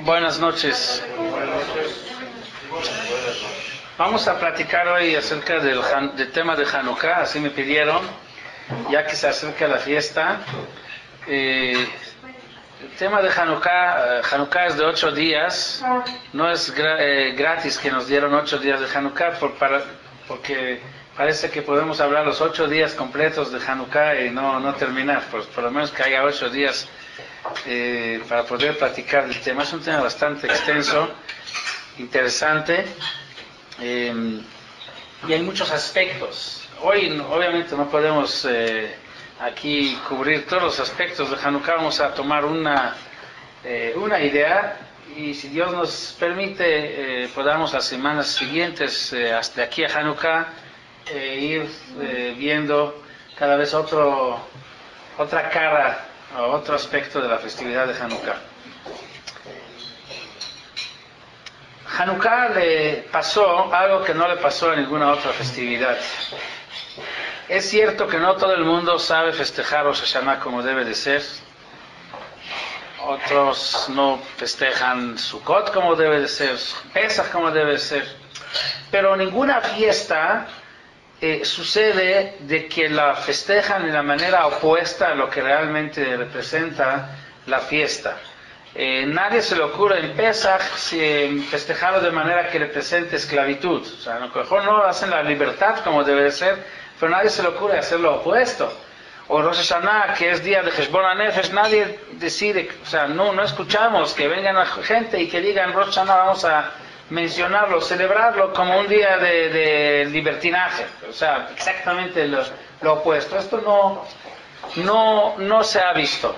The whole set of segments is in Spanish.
Buenas noches. Vamos a platicar hoy acerca del tema de Hanukkah, así me pidieron, ya que se acerca la fiesta. El tema de Hanukkah es de 8 días, no es gratis que nos dieron 8 días de Hanukkah, porque parece que podemos hablar los 8 días completos de Hanukkah y no terminar, por lo menos que haya 8 días para poder platicar del tema. Es un tema bastante extenso, interesante, y hay muchos aspectos. Hoy obviamente no podemos aquí cubrir todos los aspectos de Hanukkah. Vamos a tomar una idea, y si Dios nos permite podamos las semanas siguientes hasta aquí a Hanukkah ir viendo cada vez otra cara o otro aspecto de la festividad de Hanukkah. Hanukkah le pasó algo que no le pasó a ninguna otra festividad. Es cierto que no todo el mundo sabe festejar Rosh Hashanah como debe de ser. Otros no festejan Sukkot como debe de ser, Pesach como debe de ser. Pero ninguna fiesta sucede de que la festejan de la manera opuesta a lo que realmente representa la fiesta. Nadie se le ocurre en Pesach festejarlo de manera que represente esclavitud. O sea, a lo mejor no hacen la libertad como debe de ser, pero nadie se le ocurre hacer lo opuesto. O Rosh Hashanah, que es día de Heshbon HaNefesh, nadie decide, o sea, no escuchamos que vengan la gente y que digan Rosh Hashanah vamos a mencionarlo, celebrarlo como un día de libertinaje. O sea, exactamente lo opuesto. Esto no se ha visto.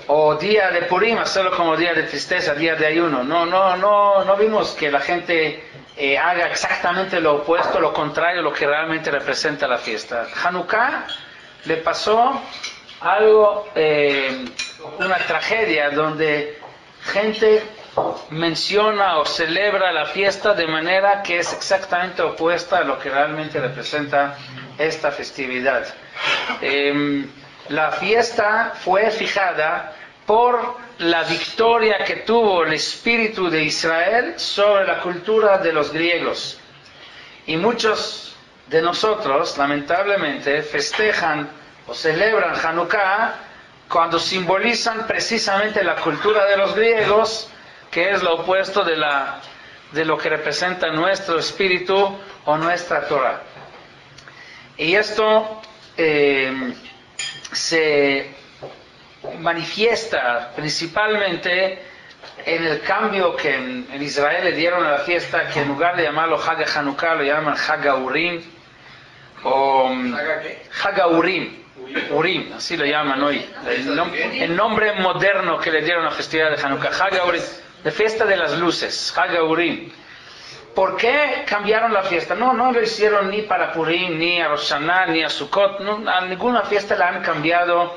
O día de Purim, hacerlo como día de tristeza, día de ayuno. No vimos que la gente haga exactamente lo opuesto, lo contrario, lo que realmente representa la fiesta. Hanukkah le pasó algo, una tragedia, donde gente menciona o celebra la fiesta de manera que es exactamente opuesta a lo que realmente representa esta festividad. La fiesta fue fijada por la victoria que tuvo el espíritu de Israel sobre la cultura de los griegos. Y muchos de nosotros, lamentablemente, festejan o celebran Hanukkah cuando simbolizan precisamente la cultura de los griegos, que es lo opuesto de lo que representa nuestro espíritu o nuestra Torah. Y esto se manifiesta principalmente en el cambio que en Israel le dieron a la fiesta, que en lugar de llamarlo Hag Hanukkah lo llaman Hag Urim, o Hag Urim, así lo llaman hoy, el nombre moderno que le dieron a la festividad de Hanukkah, Hag Urim, de fiesta de las luces, Hag Urim. ¿Por qué cambiaron la fiesta? No lo hicieron ni para Purim, ni a Rosh Hashanah, ni a Sukkot. A ninguna fiesta le han cambiado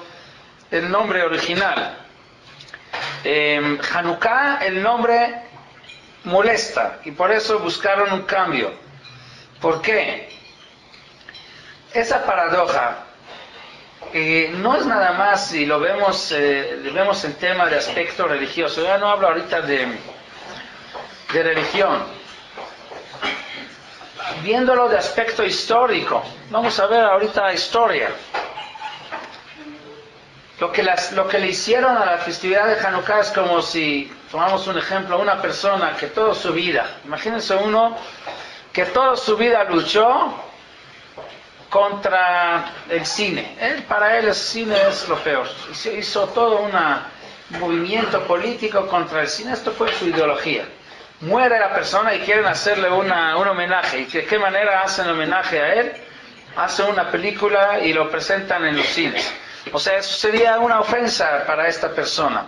el nombre original. Hanukkah, el nombre molesta, y por eso buscaron un cambio. ¿Por qué? Esa paradoja no es nada más, y lo vemos en tema de aspecto religioso. Ya no hablo ahorita de religión. Viéndolo de aspecto histórico, vamos a ver ahorita historia. Lo que le hicieron a la festividad de Hanukkah es como si, tomamos un ejemplo, una persona que toda su vida, imagínense uno que toda su vida luchó contra el cine. Para él el cine es lo peor. Hizo todo un movimiento político contra el cine. Esto fue su ideología. Muere la persona y quieren hacerle un homenaje. ¿Y de qué manera hacen homenaje a él? Hacen una película y lo presentan en los cines. O sea, eso sería una ofensa para esta persona.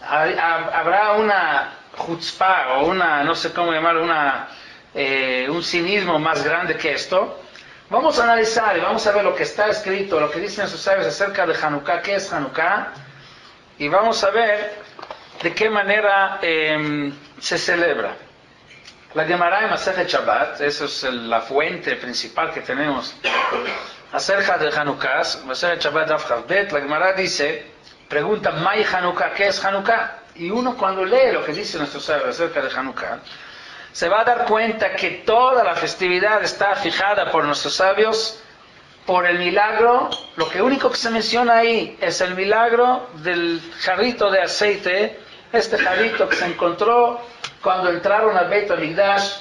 Habrá una chutzpah o no sé cómo llamarlo, un cinismo más grande que esto. Vamos a analizar y vamos a ver lo que está escrito, lo que dicen sus sabios acerca de Hanukkah, qué es Hanukkah, y vamos a ver de qué manera se celebra. La Gemara en Masechet Shabbat, esa es la fuente principal que tenemos acerca de Hanukkah, Masechet Shabbat Daf Chaf Bet. La Gemara dice, pregunta, ¿May Hanukkah? ¿Qué es Hanukkah? Y uno cuando lee lo que dice nuestro sabio acerca de Hanukkah, se va a dar cuenta que toda la festividad está fijada por nuestros sabios por el milagro. Lo que único que se menciona ahí es el milagro del jarrito de aceite, este jarrito que se encontró cuando entraron al Beit HaMikdash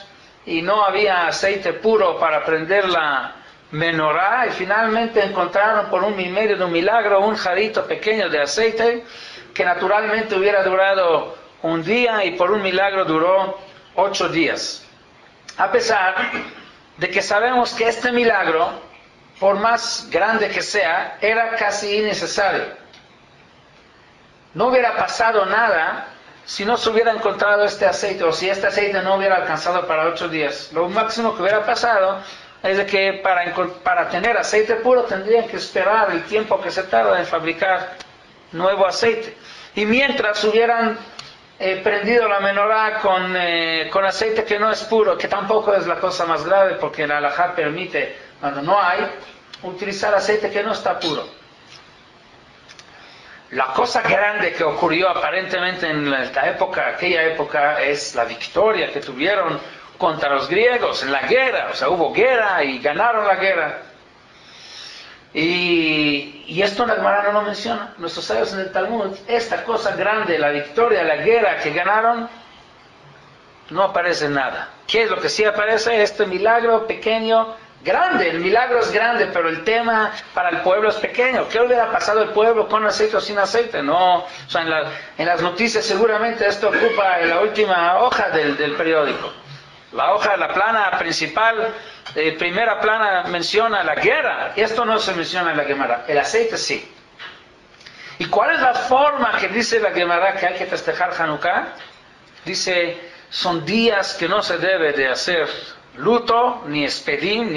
y no había aceite puro para prender la menorá, y finalmente encontraron por un medio de un milagro un jarrito pequeño de aceite que naturalmente hubiera durado un día y por un milagro duró 8 días. A pesar de que sabemos que este milagro, por más grande que sea, era casi innecesario. No hubiera pasado nada si no se hubiera encontrado este aceite, o si este aceite no hubiera alcanzado para 8 días. Lo máximo que hubiera pasado es de que para tener aceite puro tendrían que esperar el tiempo que se tarda en fabricar nuevo aceite. Y mientras hubieran prendido la menorá con aceite que no es puro, que tampoco es la cosa más grave, porque la halajá permite, cuando no hay, utilizar aceite que no está puro. La cosa grande que ocurrió aparentemente en aquella época, es la victoria que tuvieron contra los griegos en la guerra. O sea, hubo guerra y ganaron la guerra. Y esto la Gemara no lo menciona. Nuestros sabios en el Talmud, esta cosa grande, la victoria, la guerra que ganaron, no aparece nada. ¿Qué es lo que sí aparece? Este milagro pequeño, grande. El milagro es grande, pero el tema para el pueblo es pequeño. ¿Qué hubiera pasado el pueblo con aceite o sin aceite? No, o sea, en las noticias seguramente esto ocupa la última hoja del periódico. La hoja, la plana principal, primera plana menciona la guerra. Esto no se menciona en la Gemara. El aceite sí. ¿Y cuál es la forma que dice la Gemara que hay que festejar Hanukkah? Dice, son días que no se debe de hacer luto, ni espedim,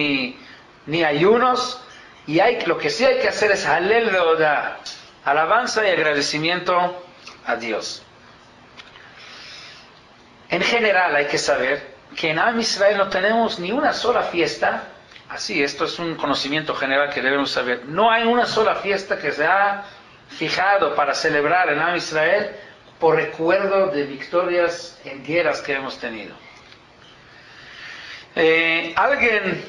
ni ayunos. Y lo que sí hay que hacer es halel leodá, alabanza y agradecimiento a Dios. En general hay que saber que en Am Israel no tenemos ni una sola fiesta. Así, esto es un conocimiento general que debemos saber. No hay una sola fiesta que se ha fijado para celebrar en Am Israel por recuerdo de victorias en guerras que hemos tenido. ¿Alguien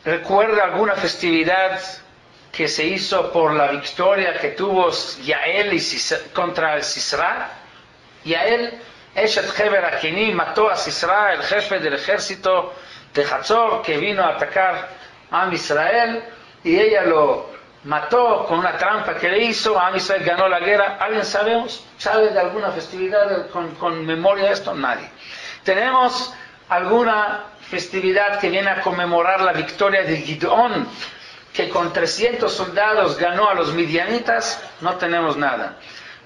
recuerda alguna festividad que se hizo por la victoria que tuvo Yael contra el Sisra? Yael Eshet Heber Akini mató a Sisra, el jefe del ejército de Hazor, que vino a atacar a Am Israel, y ella lo mató con una trampa que le hizo. Am Israel ganó la guerra. ¿Alguien sabe de alguna festividad con memoria de esto? Nadie. ¿Tenemos alguna festividad que viene a conmemorar la victoria de Gideón, que con 300 soldados ganó a los midianitas? No tenemos nada.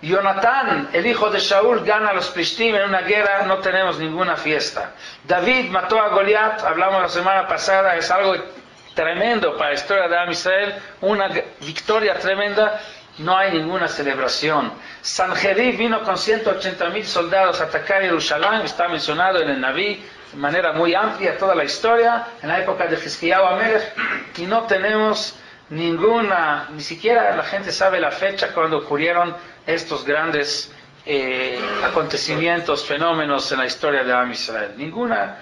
Jonatán, el hijo de Shaul, gana a los Plishtim en una guerra. No tenemos ninguna fiesta. David mató a Goliat, hablamos la semana pasada, es algo tremendo para la historia de Am Israel, una victoria tremenda. No hay ninguna celebración. Sanjerib vino con 180,000 soldados a atacar Jerusalén, está mencionado en el Naví de manera muy amplia toda la historia, en la época de Hizkiyahu Amelech, y no tenemos ninguna, ni siquiera la gente sabe la fecha cuando ocurrieron estos grandes acontecimientos, fenómenos en la historia de Am Israel. Ninguna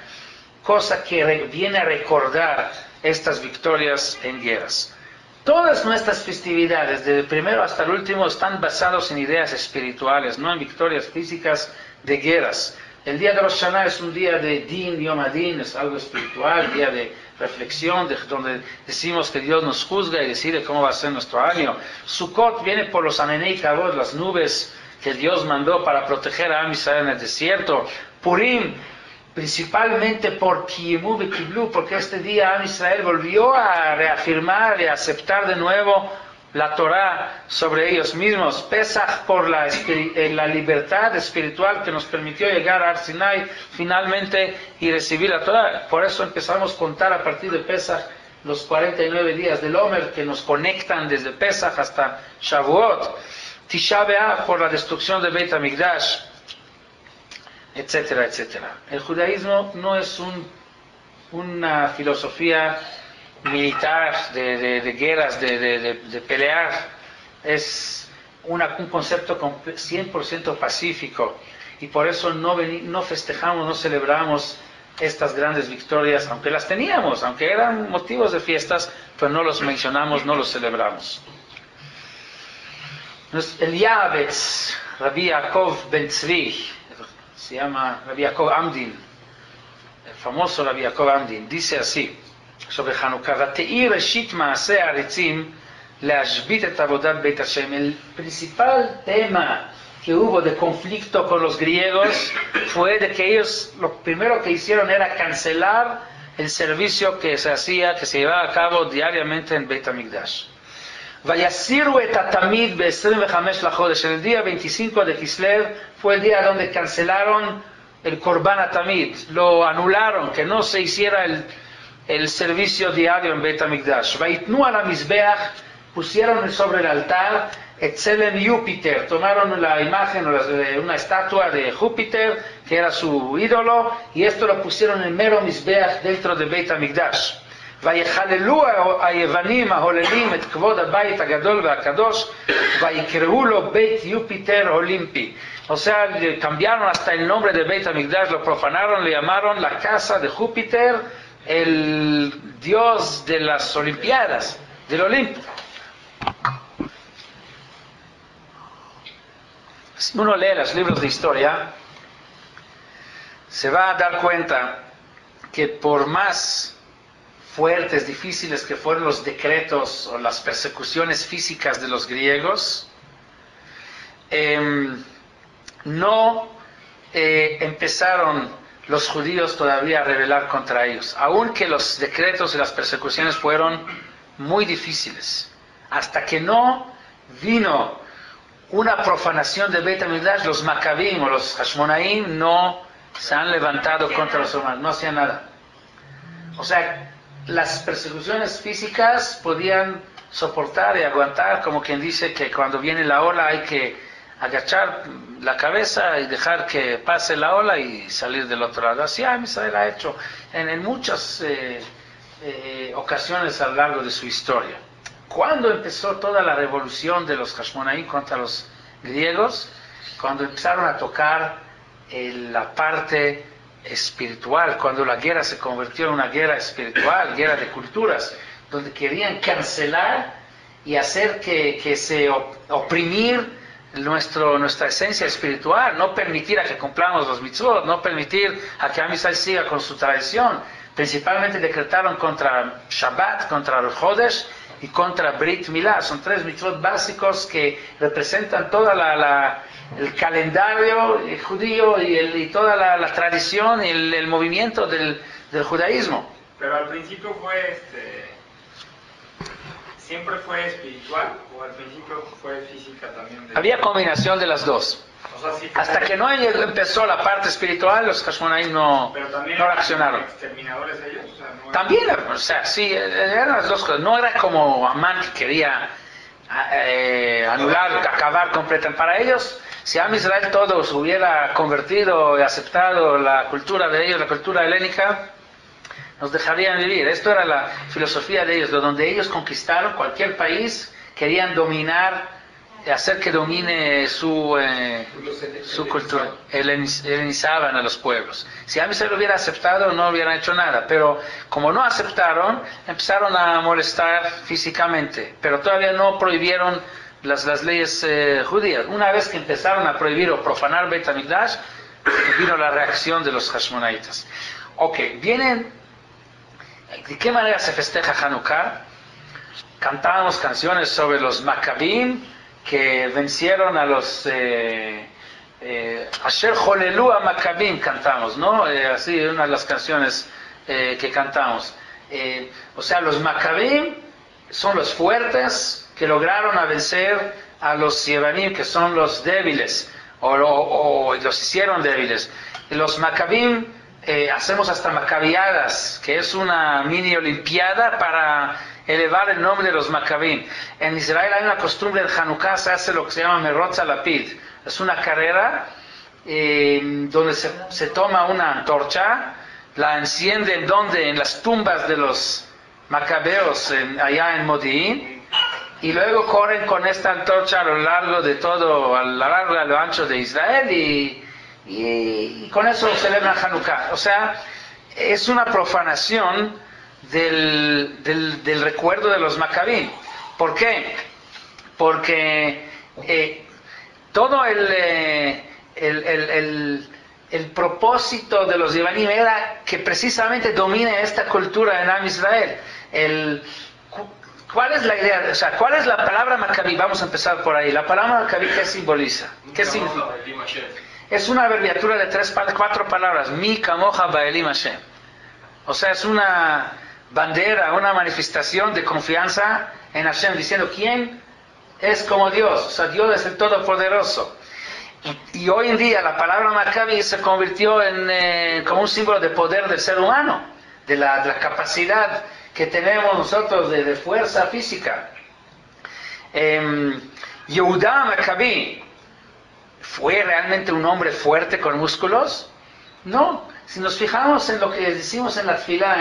cosa que viene a recordar estas victorias en guerras. Todas nuestras festividades, desde el primero hasta el último, están basadas en ideas espirituales, no en victorias físicas de guerras. El día de Rosh Hashanah es un día de Din, Yom Adin, es algo espiritual, día de reflexión, donde decimos que Dios nos juzga y decide cómo va a ser nuestro año. Sukkot viene por los Anenei Kavod, las nubes que Dios mandó para proteger a Am Israel en el desierto. Purim, principalmente por Kiemu Bekiblu, porque este día Am Israel volvió a reafirmar y a aceptar de nuevo la Torah sobre ellos mismos. Pesach por la libertad espiritual que nos permitió llegar a Har Sinai finalmente y recibir la Torah. Por eso empezamos a contar a partir de Pesach los 49 días del Omer que nos conectan desde Pesach hasta Shavuot. Tisha B'Av por la destrucción del Beit HaMikdash, etcétera, etcétera. El judaísmo no es una filosofía militar de guerras, de pelear. Es un concepto 100% pacífico, y por eso no festejamos, no celebramos estas grandes victorias, aunque las teníamos, aunque eran motivos de fiestas, pero no los mencionamos, no los celebramos. El Yavetz, Rabbi Yaakov Ben Tzvi, se llama Rabbi Yaakov Amdin, el famoso Rabbi Yaakov Amdin, dice así sobre Hanukkah: "Vate'i reshit ma'aseh ha'aritzim le'ashbit et avodat Beit Hashem". El principal tema que hubo de conflicto con los griegos fue de que ellos lo primero que hicieron era cancelar el servicio que se hacía, que se llevaba a cabo diariamente en Beit HaMikdash. Vayasiru et hatamid be-25 lachodesh. El día 25 de Kislev fue el día donde cancelaron el Korban HaTamid, lo anularon, que no se hiciera el servicio diario en Beit HaMikdash. Vayitnu ala mizbeach, pusieron sobre el altar Etzelem Júpiter, tomaron la imagen, una estatua de Júpiter, que era su ídolo, y esto lo pusieron en mero Mizbeach dentro de Beit HaMikdash. ויחללו היוונים ההוללים את כבוד הבית הגדול והקדוש ויקראו לו בית יופיטר אולימפי. O sea, cambiaron hasta el nombre de Beit HaMikdash, lo profanaron, le llamaron la casa de Júpiter, el dios de las Olimpiadas, del Olimpo. Si uno lee los libros de historia, se va a dar cuenta que por más fuertes, difíciles que fueron los decretos o las persecuciones físicas de los griegos, no empezaron los judíos todavía a rebelar contra ellos, aunque los decretos y las persecuciones fueron muy difíciles. Hasta que no vino una profanación de Beit HaMikdash, los Maccabim o los Hashmonaim no se han levantado contra los romanos, no hacían nada. O sea, las persecuciones físicas podían soportar y aguantar, como quien dice que cuando viene la ola hay que agachar la cabeza y dejar que pase la ola y salir del otro lado. Así Israel ha hecho en muchas ocasiones a lo largo de su historia. Cuando empezó toda la revolución de los Hashmonaim contra los griegos, cuando empezaron a tocar la parte espiritual, cuando la guerra se convirtió en una guerra espiritual, guerra de culturas, donde querían cancelar y hacer que se oprimir nuestra esencia espiritual, no permitir a que cumplamos los mitzvot, no permitir a que Am Yisrael siga con su tradición. Principalmente decretaron contra Shabbat, contra el Chodesh y contra Brit Milá. Son tres mitzvot básicos que representan toda el calendario judío y toda la tradición y el movimiento del judaísmo. Pero al principio fue ¿siempre fue espiritual o al principio fue física también? Había combinación de las dos. O sea, sí, hasta que no empezó la parte espiritual, los Hashmonaim no reaccionaron. ¿Exterminadores ellos? O sea, no también, o sea, sí, eran las dos cosas. No era como Amán que quería anular, acabar completamente. Para ellos, si Am Israel todos hubiera convertido y aceptado la cultura de ellos, la cultura helénica, nos dejarían vivir. Esto era la filosofía de ellos, de donde ellos conquistaron cualquier país, querían dominar, hacer que domine su cultura, helenizaban a los pueblos. Si Am Israel lo hubiera aceptado, no hubieran hecho nada, pero como no aceptaron, empezaron a molestar físicamente, pero todavía no prohibieron las leyes judías. Una vez que empezaron a prohibir o profanar Beit HaMikdash, vino la reacción de los Hashmonaitas. Ok, ¿de qué manera se festeja Hanukkah? Cantábamos canciones sobre los Maccabim, que vencieron a los Asher Jolelu a Maccabim, cantamos, ¿no? Así, una de las canciones que cantamos. O sea, los Maccabim son los fuertes que lograron vencer a los Yevanim, que son los débiles, o los hicieron débiles. Los Maccabim, hacemos hasta Maccabiadas, que es una mini olimpiada para elevar el nombre de los Maccabim. En Israel hay una costumbre, en Hanukkah se hace lo que se llama Merotz Lapid. Es una carrera donde se toma una antorcha, la encienden en las tumbas de los macabeos allá en Modi'in, y luego corren con esta antorcha a lo largo de todo, a lo largo y a lo ancho de Israel, y con eso celebran Hanukkah. O sea, es una profanación del recuerdo de los Maccabim. ¿Por qué? Porque todo el propósito de los Yevanim era que precisamente domine esta cultura en Am Israel. ¿Cuál es la idea? O sea, ¿cuál es la palabra Maccabí? Vamos a empezar por ahí. La palabra Maccabí, ¿qué simboliza? ¿Qué significa? Es una abreviatura de 4 palabras. Mi kamoja ba'elim Hashem. O sea, es una bandera, una manifestación de confianza en Hashem, diciendo quién es como Dios. O sea, Dios es el Todopoderoso. Y hoy en día la palabra Maccabí se convirtió como un símbolo de poder del ser humano, de la capacidad que tenemos nosotros de fuerza física. Yehudá Maccabí, ¿fue realmente un hombre fuerte con músculos? No. Si nos fijamos en lo que decimos en la tefilá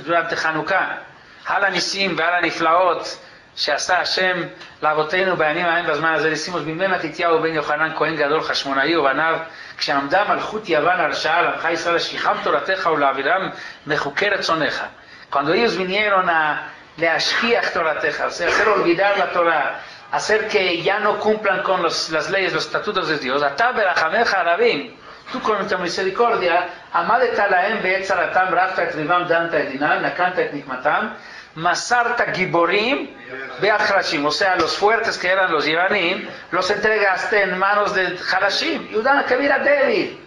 durante Hanukkah, Hala Nisim ve'ala Niflaot, שעשה השם לאבותינו בימים ההם בזמן הזה, decimos, בימי מתתיהו בן יוחנן כהן גדול חשמונאי ובניו, כשעמדה מלכות יוון הרשעה לעמך ישראל, לשליחם תורתך ולהעבירם מחוקי רצונך. Cuando ellos vinieron a להשכיח תורתך, o sea, hacer olvidar la Torah, hacer que ya no cumplan con las leyes, los estatutos de Dios, אתה ברחמך הרבים, tú con tu misericordia, עמדת להם בעת צרתם, רבת את ריבם, דנת את דינם, נקמת את נקמתם, Masarta Giborim Beachrashim, o sea, los fuertes que eran los Yevanim, los entregaste en manos de Halashim. Yehudá Maccabí era débil.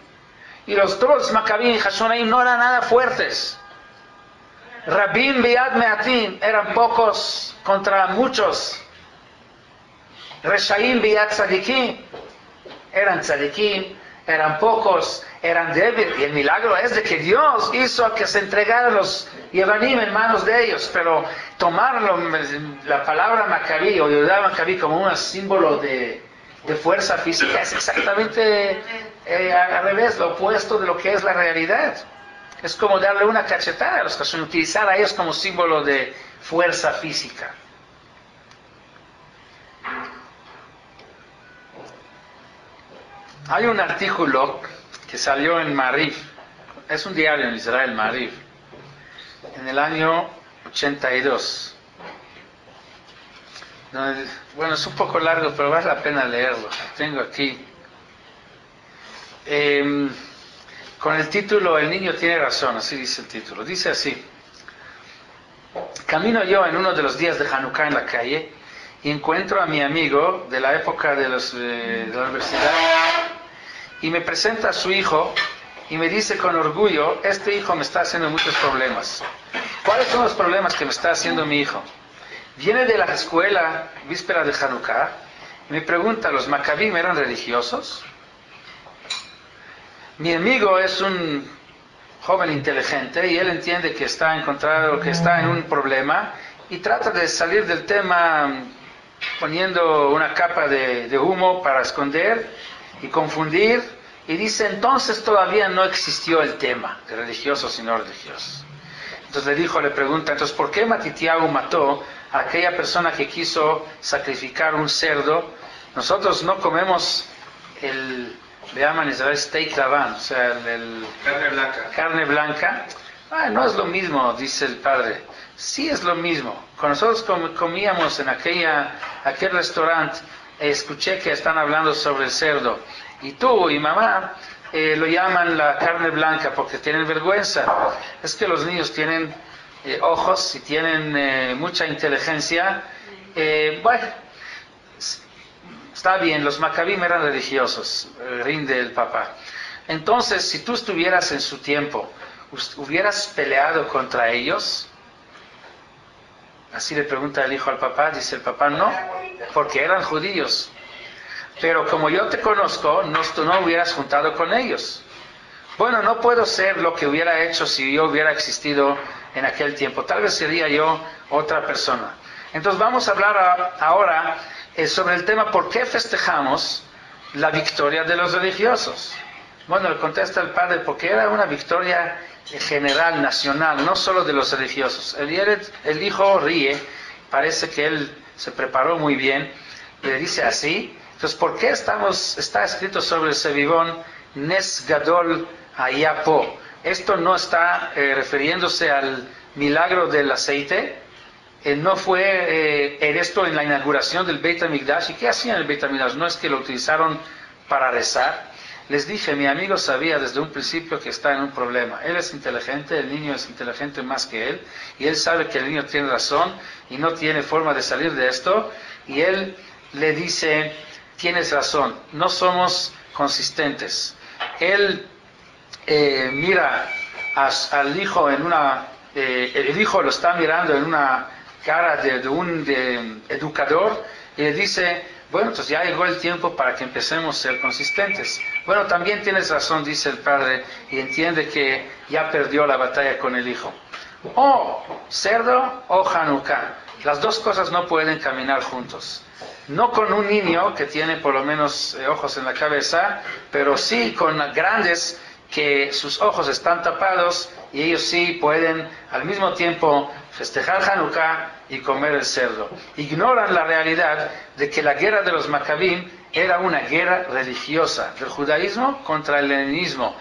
Y los dos Maccabim y Hashonaim no eran nada fuertes. Rabim Beyad Meatim, eran pocos contra muchos. Reshaim Beyad Tzadikim, eran tzadikim, eran pocos, eran débiles. Y el milagro es de que Dios hizo que se entregaran los Yevanim en manos de ellos. Pero tomar la palabra Maccabí o Yehudá Maccabí como un símbolo de fuerza física es exactamente al revés, lo opuesto de lo que es la realidad. Es como darle una cachetada a los que utilizar a ellos como símbolo de fuerza física. Hay un artículo que salió en Maariv, es un diario en Israel, Maariv, en el año 82. Bueno, es un poco largo, pero vale la pena leerlo. Lo tengo aquí. Con el título El niño tiene razón, así dice el título. Dice así: camino yo en uno de los días de Hanukkah en la calle y encuentro a mi amigo de la época de la universidad y me presenta a su hijo y me dice con orgullo: este hijo me está haciendo muchos problemas. ¿Cuáles son los problemas que me está haciendo mi hijo? Viene de la escuela víspera de Hanukkah y me pregunta: ¿los Maccabim eran religiosos? Mi amigo es un joven inteligente y él entiende que está en un problema y trata de salir del tema poniendo una capa de humo para esconder y confundir, y dice: entonces todavía no existió el tema de religiosos y no religiosos. Entonces le pregunta: entonces ¿por qué Matitiahu mató a aquella persona que quiso sacrificar un cerdo? Nosotros no comemos le llaman Israel steak lavan, o sea, carne blanca. No es lo mismo, dice el padre. Sí es lo mismo. Cuando nosotros comíamos en aquel restaurante, escuché que están hablando sobre el cerdo. Y tú y mamá lo llaman la carne blanca porque tienen vergüenza. Es que los niños tienen ojos y tienen mucha inteligencia. Bueno, está bien, los Maccabim eran religiosos, rinde el papá. Entonces, si tú estuvieras en su tiempo, ¿hubieras peleado contra ellos? Así le pregunta el hijo al papá. Dice el papá: no, porque eran judíos. Pero como yo te conozco, tú no hubieras juntado con ellos. Bueno, no puedo ser lo que hubiera hecho si yo hubiera existido en aquel tiempo. Tal vez sería yo otra persona. Entonces vamos a hablar ahora sobre el tema: ¿por qué festejamos la victoria de los religiosos? Bueno, le contesta el padre: porque era una victoria general, nacional, no solo de los religiosos. El hijo ríe, parece que él se preparó muy bien, y le dice así. Entonces, ¿por qué está escrito sobre el Sevivón Nes Gadol Ayapo? Esto no está refiriéndose al milagro del aceite. No fue esto en la inauguración del Beit HaMikdash. ¿Y qué hacían en el Beit HaMikdash? No es que lo utilizaron para rezar. Les dije, mi amigo sabía desde un principio que está en un problema. Él es inteligente, el niño es inteligente más que él, y él sabe que el niño tiene razón y no tiene forma de salir de esto. Y él le dice, tienes razón, no somos consistentes. Él mira al hijo en una... el hijo lo está mirando en una cara de un educador y le dice, bueno, entonces ya llegó el tiempo para que empecemos a ser consistentes. Bueno, también tienes razón, dice el padre, y entiende que ya perdió la batalla con el hijo. O cerdo o Hanukkah. Las dos cosas no pueden caminar juntos. No con un niño que tiene por lo menos ojos en la cabeza, pero sí con grandes que sus ojos están tapados y ellos sí pueden al mismo tiempo festejar Hanukkah y comer el cerdo. Ignoran la realidad de que la guerra de los Maccabim era una guerra religiosa del judaísmo contra el helenismo.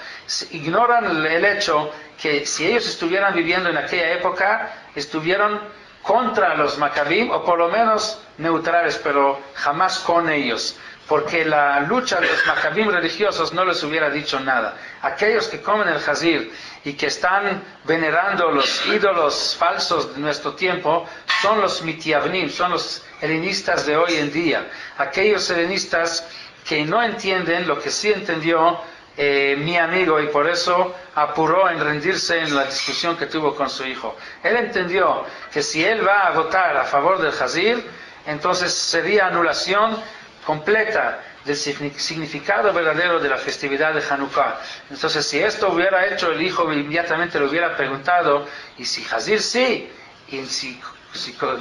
Ignoran el hecho que si ellos estuvieran viviendo en aquella época, estuvieron contra los Maccabim o por lo menos neutrales, pero jamás con ellos. Porque la lucha de los Maccabim religiosos no les hubiera dicho nada. Aquellos que comen el jazir y que están venerando los ídolos falsos de nuestro tiempo son los mitiavnim, son los helenistas de hoy en día. Aquellos helenistas que no entienden lo que sí entendió mi amigo y por eso apuró en rendirse en la discusión que tuvo con su hijo. Él entendió que si él va a votar a favor del jazir, entonces sería anulación completa del significado verdadero de la festividad de Hanukkah. Entonces, si esto hubiera hecho el hijo, inmediatamente le hubiera preguntado, y si Hazir sí, y si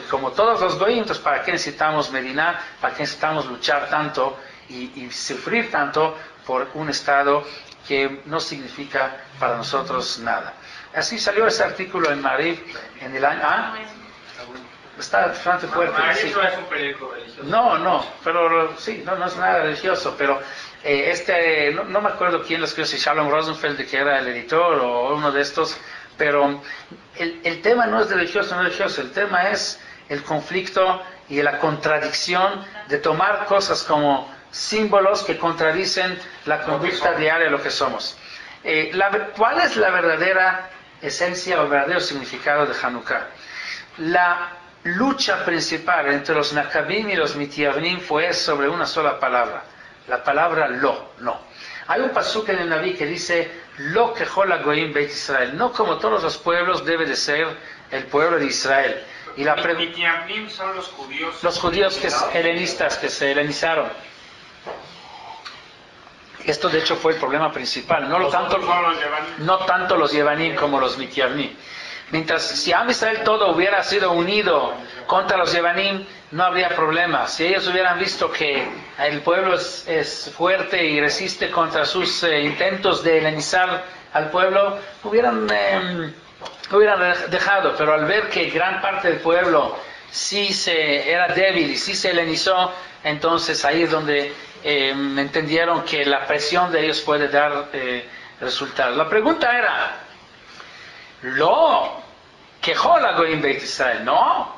como todos los goyim, entonces ¿para qué necesitamos Medina? ¿Para qué necesitamos luchar tanto y sufrir tanto por un estado que no significa para nosotros nada? Así salió ese artículo en Maariv en el año... Está bastante fuerte. Sí. Eso es un periódico religioso. No, pero sí, no es nada religioso, pero no me acuerdo quién lo escribió, si Shalom Rosenfeld, que era el editor o uno de estos, pero el tema no es religioso, el tema es el conflicto y la contradicción de tomar cosas como símbolos que contradicen la conducta diaria de lo que somos. ¿Cuál es la verdadera esencia o el verdadero significado de Hanukkah? La lucha principal entre los Maccabim y los Mitiavnim fue sobre una sola palabra, la palabra no. Hay un pasuk en el Naví que dice, lo kechol hagoyim beit Israel, no como todos los pueblos debe de ser el pueblo de Israel. Y la Mitiavnim son los judíos. Los judíos helenistas que se helenizaron. Esto de hecho fue el problema principal, no tanto los Yevanim como los Mitiavnim. Mientras si Am Israel todo hubiera sido unido contra los Yevanim, no habría problema. Si ellos hubieran visto que el pueblo es fuerte y resiste contra sus intentos de helenizar al pueblo, hubieran dejado. Pero al ver que gran parte del pueblo sí era débil y sí se helenizó, entonces ahí es donde entendieron que la presión de ellos puede dar resultados. La pregunta era, kechol hagoyim beit Israel, no.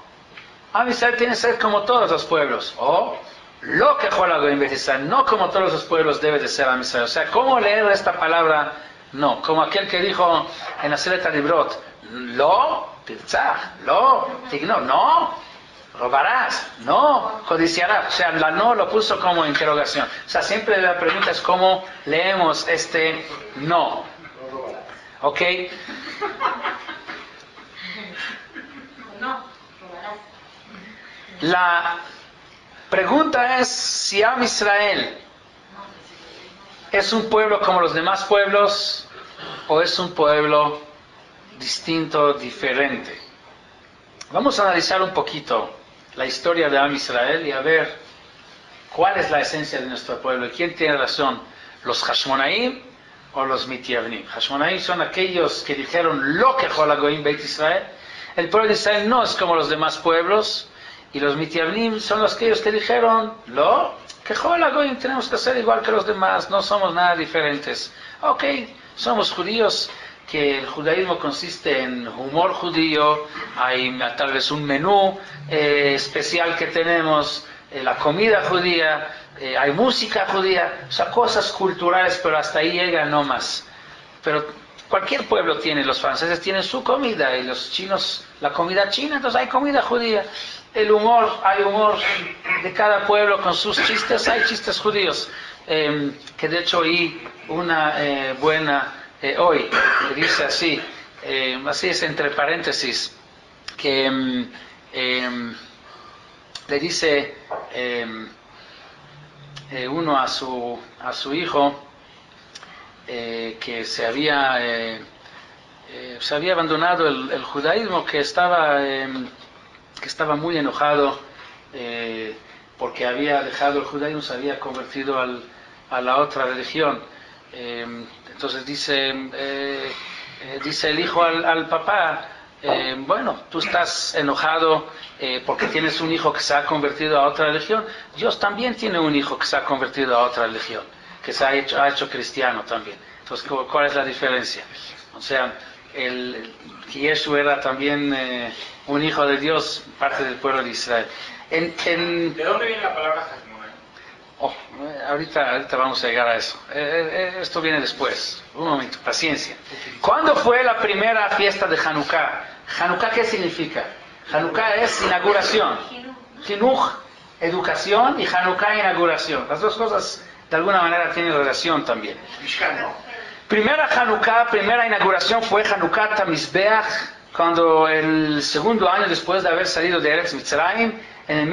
Am Israel tiene que ser como todos los pueblos. O lo kechol hagoyim beit Israel, no como todos los pueblos debe de ser Am Israel. O sea, ¿cómo leer esta palabra no? Como aquel que dijo en la Seleta Librot, lo tirtzach, lo tignor, no. Robarás, no, codiciarás. O sea, la no lo puso como interrogación. O sea, siempre la pregunta es cómo leemos este no. ¿Ok? No, robarás. La pregunta es si Am Israel es un pueblo como los demás pueblos o es un pueblo distinto, diferente. Vamos a analizar un poquito la historia de Am Israel y a ver cuál es la esencia de nuestro pueblo y quién tiene razón, los Hashmonaim o los Mitiavnim. Hashmonaim son aquellos que dijeron lo kechol hagoyim beit Israel. El pueblo de Israel no es como los demás pueblos Y los Mitiavnim son los que ellos que dijeron, no, que jola goyim, tenemos que ser igual que los demás, no somos nada diferentes. Ok, somos judíos, que el judaísmo consiste en humor judío, hay tal vez un menú especial que tenemos, la comida judía, hay música judía, o sea, cosas culturales, pero hasta ahí llega no más. Pero cualquier pueblo tiene, los franceses tienen su comida, y los chinos la comida china, entonces hay comida judía. El humor, hay humor de cada pueblo con sus chistes, hay chistes judíos, que de hecho oí una buena hoy, que dice así, así es entre paréntesis, que le dice uno a su hijo que se había abandonado el judaísmo, que estaba muy enojado porque había dejado el judaísmo, se había convertido a la otra religión. Entonces dice el hijo al papá, bueno, tú estás enojado porque tienes un hijo que se ha convertido a otra religión. Dios también tiene un hijo que se ha convertido a otra religión, que se ha hecho cristiano también. Entonces, ¿cuál es la diferencia? O sea, Yeshu era también un hijo de Dios, parte del pueblo de Israel. ¿De dónde viene la palabra Hashmonai? Ahorita vamos a llegar a eso. Esto viene después. Un momento, paciencia. ¿Cuándo fue la primera fiesta de Hanukkah? ¿Hanukkah qué significa? Hanukkah es inauguración. Jinuj, educación, y Hanukkah, inauguración. Las dos cosas de alguna manera tienen relación también. Primera Hanukkah, primera inauguración fue Hanukkah Tamizbeach, cuando el segundo año después de haber salido de Eretz Mitzrayim, en el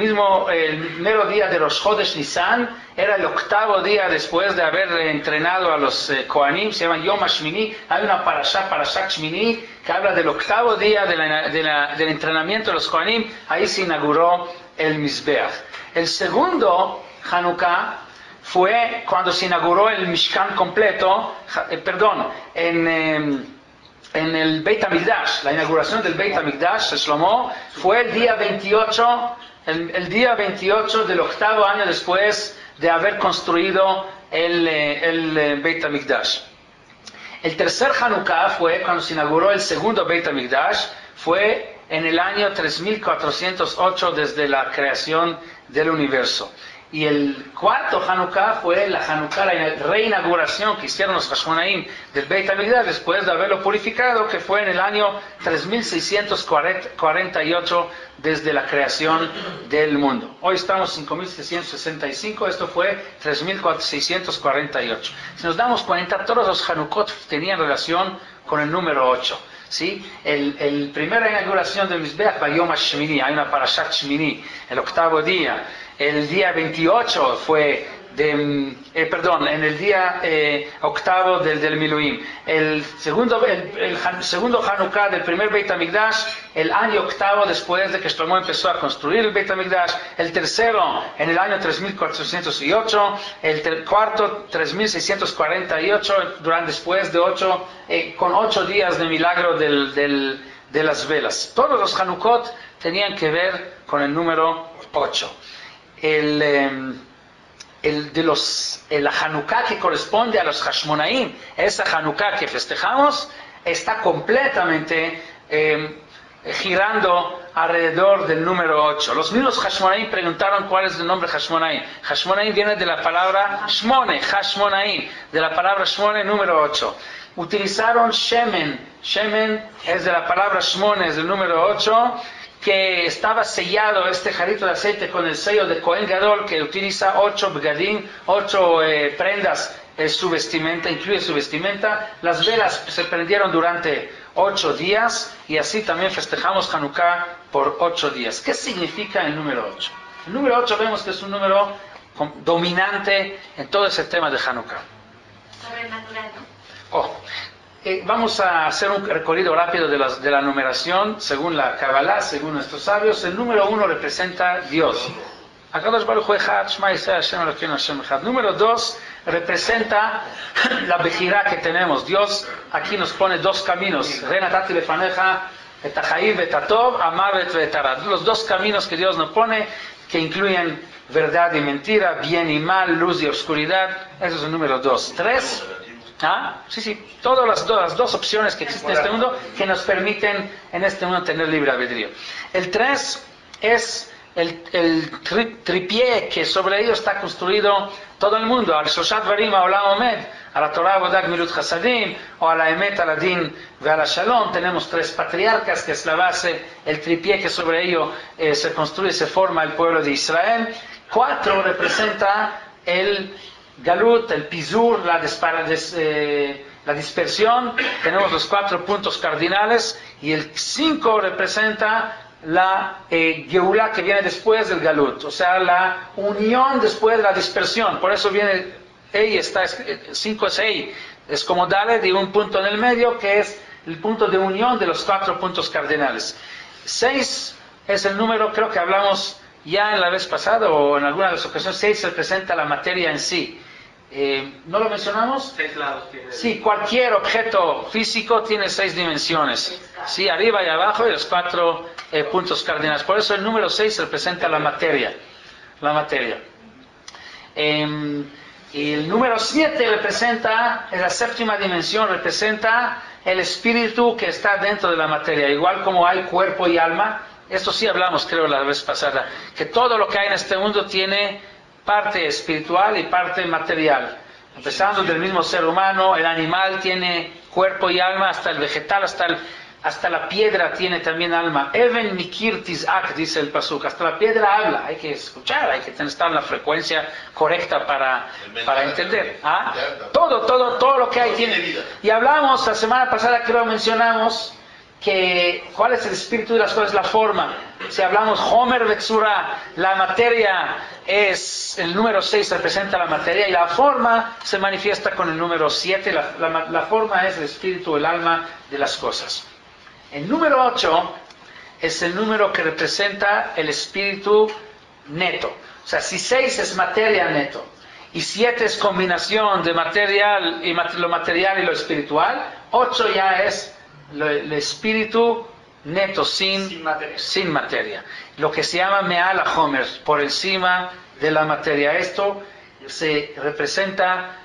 mero día de Rosh Chodesh Nisan, era el octavo día después de haber entrenado a los Kohanim, se llama Yom HaShmini. Hay una Parashat Shmini, que habla del octavo día del entrenamiento de los Kohanim. Ahí se inauguró el Mizbeach. El segundo Hanukkah fue cuando se inauguró el Mishkan completo, en el Beit HaMikdash. La inauguración del Beit HaMikdash de Shlomo fue el día 28, el día 28 del octavo año después de haber construido el Beit HaMikdash. El tercer Hanukkah fue cuando se inauguró el segundo Beit HaMikdash, fue en el año 3408 desde la creación del universo. Y el cuarto Hanukkah fue la reinauguración que hicieron los Hashmonaim del Beit HaMikdash después de haberlo purificado, que fue en el año 3648 desde la creación del mundo. Hoy estamos en 5765, esto fue 3648. Si nos damos cuenta, todos los Hanukkot tenían relación con el número 8. ¿Sí? El primera inauguración del Mizbeach, Bayom HaShmini, hay una Parashat Shmini, el octavo día. El día 28 fue en el día octavo del Miluim. El segundo Hanukkah del primer Beit HaMikdash, el año octavo después de que Shlomo empezó a construir el Beit HaMikdash. El tercero en el año 3408. El cuarto 3648, después de con 8 días de milagro de las velas. Todos los Hanukkot tenían que ver con el número 8. La Hanukkah que corresponde a los Hashmonaim, esa Hanukkah que festejamos, está completamente girando alrededor del número 8. Los mismos Hashmonaim preguntaron cuál es el nombre Hashmonaim. Hashmonaim viene de la palabra Shmone, Hashmonaim, de la palabra Shmone, número 8. Utilizaron Shemen. Shemen es de la palabra Shmone, es del número 8. Que estaba sellado este jarrito de aceite con el sello de Cohen Gadol, que utiliza 8 begadim, 8 prendas, su vestimenta, incluye su vestimenta. Las velas se prendieron durante 8 días y así también festejamos Hanukkah por 8 días. ¿Qué significa el número 8? El número 8 vemos que es un número dominante en todo ese tema de Hanukkah. Sobrenatural, ¿no? Vamos a hacer un recorrido rápido de la numeración según la Kabbalah, según nuestros sabios. El número 1 representa Dios. Akadosh Baruch Hu Echad, Shema Yisrael Hashem Elokeinu Hashem Echad. Número 2 representa la Bejirá que tenemos. Dios aquí nos pone dos caminos. Renatati lefaneja Etahaim, Etatov, Amavet, Etarat. Los dos caminos que Dios nos pone, que incluyen verdad y mentira, bien y mal, luz y oscuridad. Eso es el número 2. 3. Sí. Todas las dos opciones que existen en este mundo que nos permiten en este mundo tener libre albedrío. El 3 es el tripié que sobre ello está construido todo el mundo. Al Shoshat Varim, a Olam Omed, a la Torah, Bodak, Milut Hasadim, o a la Emet, a la Din, a la Shalom. Tenemos 3 patriarcas, que es la base, el tripié que sobre ello se construye, se forma el pueblo de Israel. 4 representa el Galut, el Pizur, la dispersión. Tenemos los 4 puntos cardinales, y el 5 representa la Geulá, que viene después del Galut, o sea, la unión después de la dispersión. Por eso viene Ei, 5 es Ei, es como Dalet y un punto en el medio, que es el punto de unión de los 4 puntos cardinales. 6 es el número, creo que hablamos ya en la vez pasada o en alguna de las ocasiones. 6 representa la materia en sí. ¿No lo mencionamos? 6 lados tiene. Sí, cualquier objeto físico tiene 6 dimensiones. Sí, arriba y abajo, y los 4 puntos cardinales. Por eso el número 6 representa la materia. Y el número 7 representa, en la séptima dimensión, representa el espíritu que está dentro de la materia. Igual como hay cuerpo y alma, esto sí hablamos, creo, la vez pasada, que todo lo que hay en este mundo tiene parte espiritual y parte material. Empezando del mismo ser humano, el animal tiene cuerpo y alma, hasta el vegetal, hasta la piedra tiene también alma. Even mikir tizak, dice el pasuk, hasta la piedra habla. Hay que escuchar, hay que estar en la frecuencia correcta para entender. Todo lo que hay tiene. Y hablamos, la semana pasada creo mencionamos, que cuál es el espíritu de las cosas, la forma. Si hablamos Homer Betsura, la materia es, el número 6 representa la materia, y la forma se manifiesta con el número 7. La forma es el espíritu, el alma de las cosas. El número 8 es el número que representa el espíritu neto. O sea, si 6 es materia neto y 7 es combinación de material y lo material y lo espiritual, 8 ya es el espíritu neto, sin materia. Lo que se llama Me'al HaHomer, por encima de la materia. Esto se representa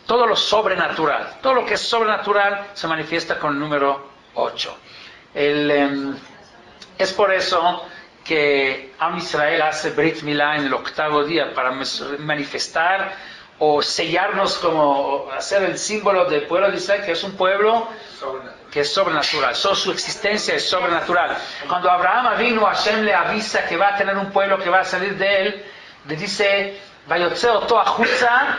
todo lo sobrenatural. Todo lo que es sobrenatural se manifiesta con el número 8. Es por eso que Am Israel hace Brit Milá en el 8º día, para manifestar o sellarnos, como hacer el símbolo del pueblo de Israel, que es un pueblo que es sobrenatural. Su existencia es sobrenatural. Cuando Abraham vino, Hashem le avisa que va a tener un pueblo que va a salir de él. Le dice, Vayotzeo toa chutza,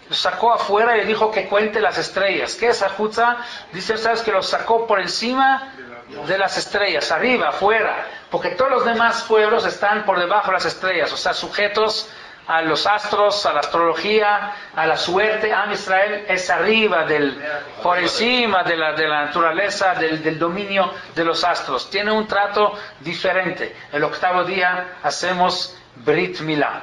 lo sacó afuera y le dijo que cuente las estrellas. ¿Qué es Ajutza? Dice, ¿sabes? Que lo sacó por encima de las estrellas, arriba, afuera, porque todos los demás pueblos están por debajo de las estrellas, o sea, sujetos a los astros, a la astrología, a la suerte. Am Israel es arriba, por encima de la naturaleza, del dominio de los astros. Tiene un trato diferente. El 8º día hacemos Brit Milá.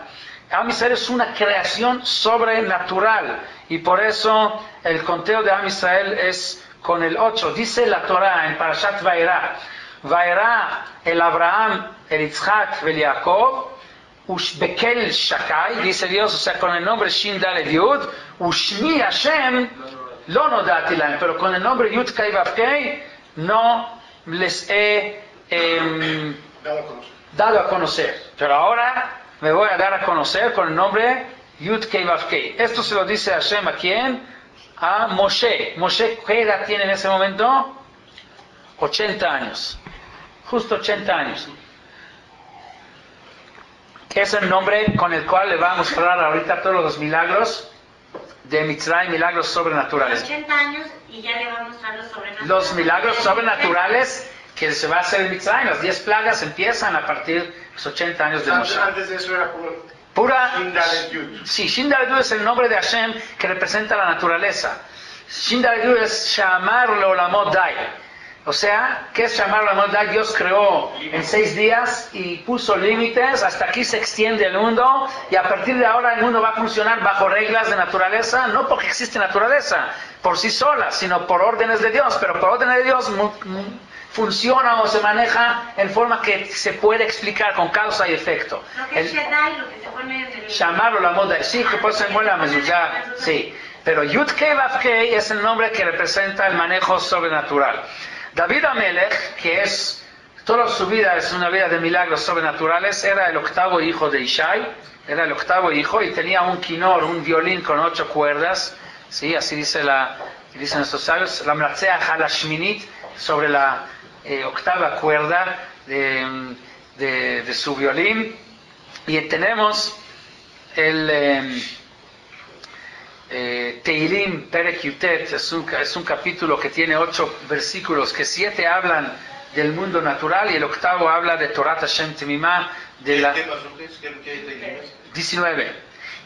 Am Israel es una creación sobrenatural, y por eso el conteo de Am Israel es con el 8. Dice la Torah en Parashat Vaera el Abraham, el Yitzhak, el Jacob, Ushbekel Shakai, dice Dios, o sea, con el nombre Shin Dalet Yud, Ushmi Hashem lo nodati lahem, pero con el nombre Yud Kei Vav Kei no les he dado a conocer. Pero ahora me voy a dar a conocer con el nombre Yud Kei Vav Kei. Esto se lo dice Hashem a quién? A Moshe. Moshe, ¿qué edad tiene en ese momento? 80 años. Justo 80 años. Que es el nombre con el cual le va a mostrar ahorita todos los milagros de Mitzrayim, milagros sobrenaturales. 80 años y ya le va a mostrar los sobrenaturales. Los milagros sobrenaturales que se va a hacer en Mitzrayim. Las 10 plagas empiezan a partir de los 80 años de Moshe. Antes de eso era Pura. Shin Dalet Yud. Sí, Shin Dalet Yud es el nombre de Hashem que representa la naturaleza. Shin Dalet Yud es Shamar Leolamot Dai. O sea, ¿qué es llamar la maldad? Dios creó en 6 días y puso límites, hasta aquí se extiende el mundo y a partir de ahora el mundo va a funcionar bajo reglas de naturaleza, no porque existe naturaleza por sí sola, sino por órdenes de Dios, pero por órdenes de Dios funciona o se maneja en forma que se puede explicar con causa y efecto. Lo que es Shaddai, lo que se pone en el... Llamarlo la maldad, sí, que puede ser buena mezuzá, sí. Pero Yud-Kei Vav-Kei es el nombre que representa el manejo sobrenatural. David Amelech, que es toda su vida es una vida de milagros sobrenaturales, era el 8º hijo de Ishai, era el 8º hijo y tenía un quinor, un violín con 8 cuerdas, ¿sí? Así dicen nuestros sabios, la Mratzea Halashminit, sobre la 8ª cuerda de su violín. Y tenemos el Teilim Perek Yutet, es un capítulo que tiene 8 versículos, que 7 hablan del mundo natural y el 8º habla de Torat Hashem Temimah, de la 19.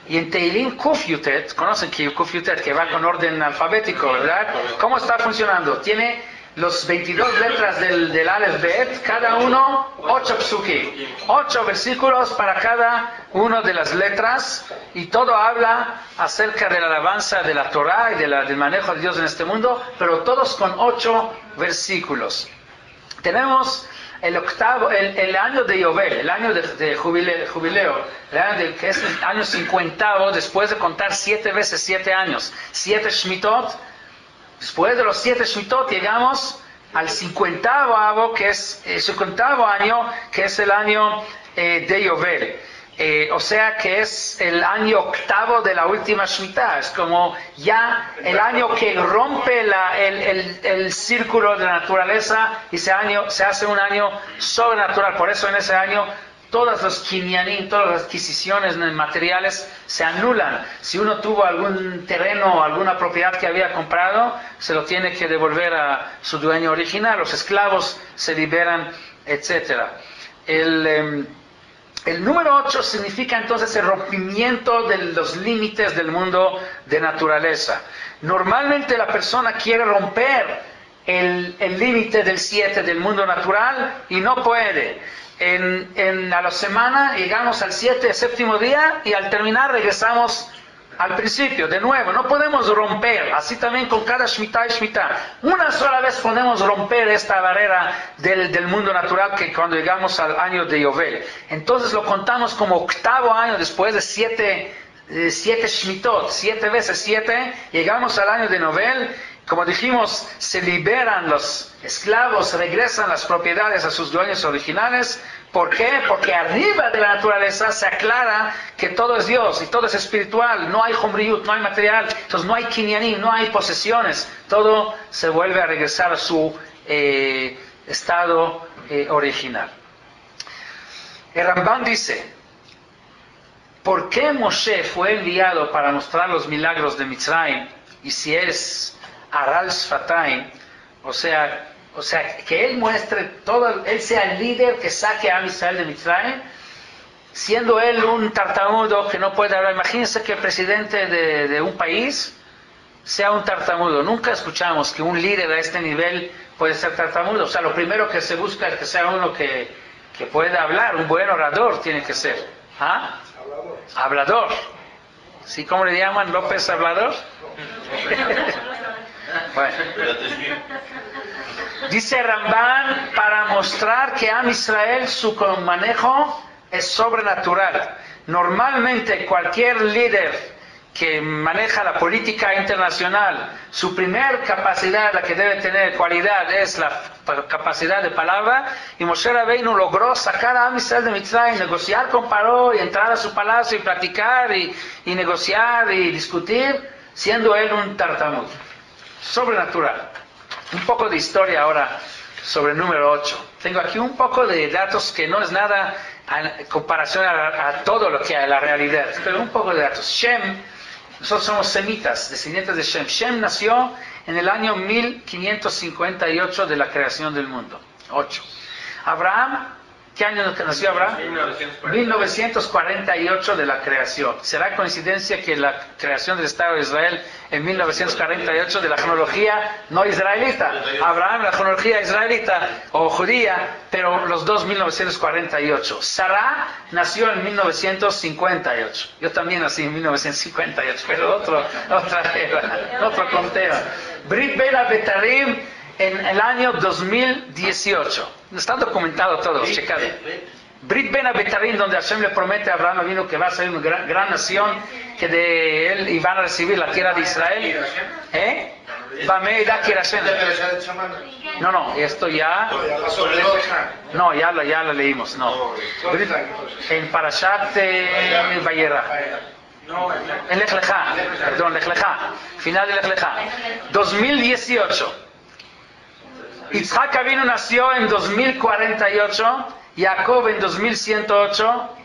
Y en Teilim Kuf Yutet, conocen que Kuf Yutet, que va con orden alfabético, ¿verdad? ¿Cómo está funcionando? Tiene los 22 letras del Aleph Bet, cada uno 8 psukim, 8 versículos para cada una de las letras, y todo habla acerca de la alabanza de la Torah y del manejo de Dios en este mundo, pero todos con 8 versículos. Tenemos el año de Yovel, el año de jubileo, que es el año 50, después de contar 7 veces 7 años, 7 Shmitot. Después de los 7 Shmitot llegamos al 50º, que es el 50º año, que es el año de Yovel. O sea que es el año 8º de la última Shemitah. Es como ya el año que rompe el círculo de la naturaleza y se hace un año sobrenatural. Por eso en ese año todas los kinyanim, todas las adquisiciones materiales se anulan. Si uno tuvo algún terreno o alguna propiedad que había comprado, se lo tiene que devolver a su dueño original. Los esclavos se liberan, etc. El número 8 significa entonces el rompimiento de los límites del mundo de naturaleza. Normalmente la persona quiere romper el límite del 7 del mundo natural y no puede. A la semana llegamos al 7, séptimo día, y al terminar regresamos al principio, de nuevo. No podemos romper, así también con cada Shemitah y Shemitah. Una sola vez podemos romper esta barrera del mundo natural, que cuando llegamos al año de Yovel. Entonces lo contamos como 8º año después de 7 Shemitot, 7 veces 7, llegamos al año de Novel. Como dijimos, se liberan los esclavos, regresan las propiedades a sus dueños originales. ¿Por qué? Porque arriba de la naturaleza se aclara que todo es Dios y todo es espiritual. No hay Jomriyut, no hay material, entonces no hay kinyanim, no hay posesiones. Todo se vuelve a regresar a su estado original. El Rambam dice, ¿por qué Moshe fue enviado para mostrar los milagros de Mitzrayim? Y si es Aral Sfataim, o sea, que él muestre todo, él sea el líder que saque a Israel de Mitzrayim, siendo él un tartamudo que no puede hablar. Imagínense que el presidente de un país sea un tartamudo. Nunca escuchamos que un líder a este nivel puede ser tartamudo. O sea, lo primero que se busca es que sea uno que pueda hablar, un buen orador tiene que ser. ¿Ah? Hablador. ¿Sí? ¿Cómo le llaman? ¿López Hablador? Bueno. Dice Ramban, para mostrar que Am Israel, su manejo es sobrenatural. Normalmente cualquier líder que maneja la política internacional, su primer capacidad, la que debe tener cualidad, es la capacidad de palabra, y Moshe Rabbeinu logró sacar a Am Israel de Mitzrayim, negociar con Paró y entrar a su palacio y platicar y negociar y discutir, siendo él un tartamudo. Sobrenatural. Un poco de historia ahora sobre el número 8. Tengo aquí un poco de datos que no es nada en comparación a todo lo que hay, la realidad, pero un poco de datos. Shem, nosotros somos semitas, descendientes de Shem. Shem nació en el año 1558 de la creación del mundo. 8. Abraham ¿Qué año nació Abraham? 1948 de la creación. ¿Será coincidencia que la creación del Estado de Israel en 1948 de la cronología no israelita? Abraham, la cronología israelita o judía, pero los dos 1948. Sarah nació en 1958. Yo también nací en 1958, pero otra era, otro conteo. Brit Bela Betarim en el año 2018. Está documentado todo, checado. Brit Ben Abetarim, donde Hashem le promete a Abraham vino que va a ser una gran nación, que de él iban a recibir la tierra de Israel. No, esto ya... No, ya lo leímos, no. En Parashat Vayera. En Lech Lecha, perdón, Lech Lecha. Final de Lech Lecha. 2018. Yitzhak Avinu nació en 2048, Jacob en 2108,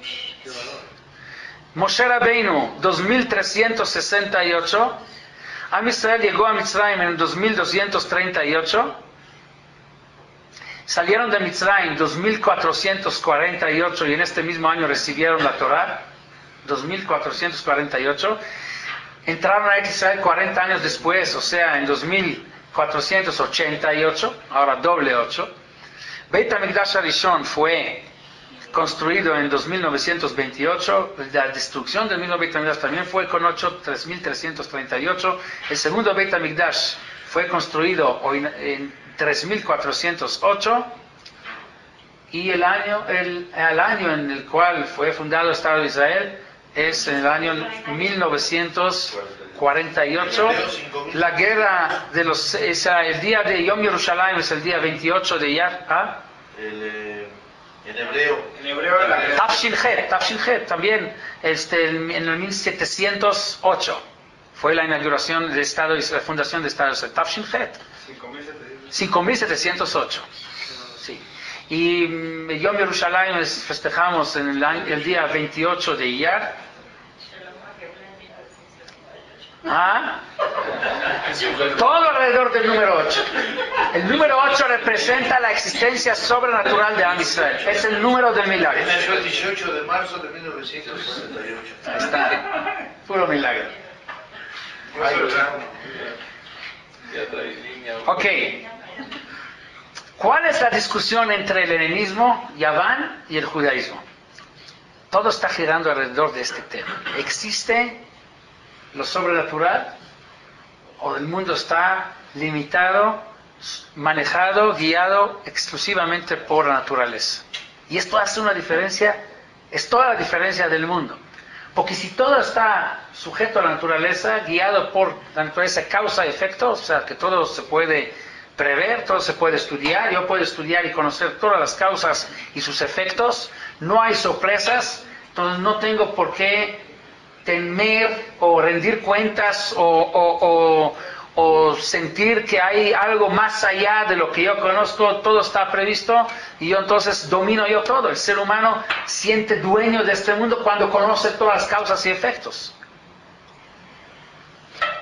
Moshe Rabbeinu 2368, Am Israel llegó a Mitzrayim en 2238, salieron de Mitzrayim 2448 y en este mismo año recibieron la Torah, 2448, entraron a Israel 40 años después, o sea, en 2488, ahora doble 8. Beit HaMikdash Arishon fue construido en 2928, la destrucción del mismo Beit HaMikdash también fue con 3338, el segundo Beit HaMikdash fue construido en 3408, y el año en el cual fue fundado el Estado de Israel es en el año 1948. La guerra de los... el día de Yom Yerushalayim es el día 28 de Iyar. En hebreo. Tafshin Het, también en el 1708 fue la inauguración del Estado, la fundación del Estado de Israel. Tafshin Het. 5708. Sí. Y Yom Yerushalayim festejamos en el día 28 de Iyar. Todo alrededor del número 8. El número 8 representa la existencia sobrenatural de Am Israel. Es el número del milagro. Nació el 18 de marzo de 1968. Ahí está. Puro milagro. Ok. ¿Cuál es la discusión entre el helenismo, Yaván, y el judaísmo? Todo está girando alrededor de este tema. ¿Existe lo sobrenatural o el mundo está limitado, manejado, guiado exclusivamente por la naturaleza? Y esto hace una diferencia, es toda la diferencia del mundo. Porque si todo está sujeto a la naturaleza, guiado por la naturaleza, causa y efecto, o sea, que todo se puede prever, todo se puede estudiar, yo puedo estudiar y conocer todas las causas y sus efectos, no hay sorpresas, entonces no tengo por qué temer o rendir cuentas o sentir que hay algo más allá de lo que yo conozco, todo está previsto y yo entonces domino yo todo. El ser humano siente dueño de este mundo cuando conoce todas las causas y efectos.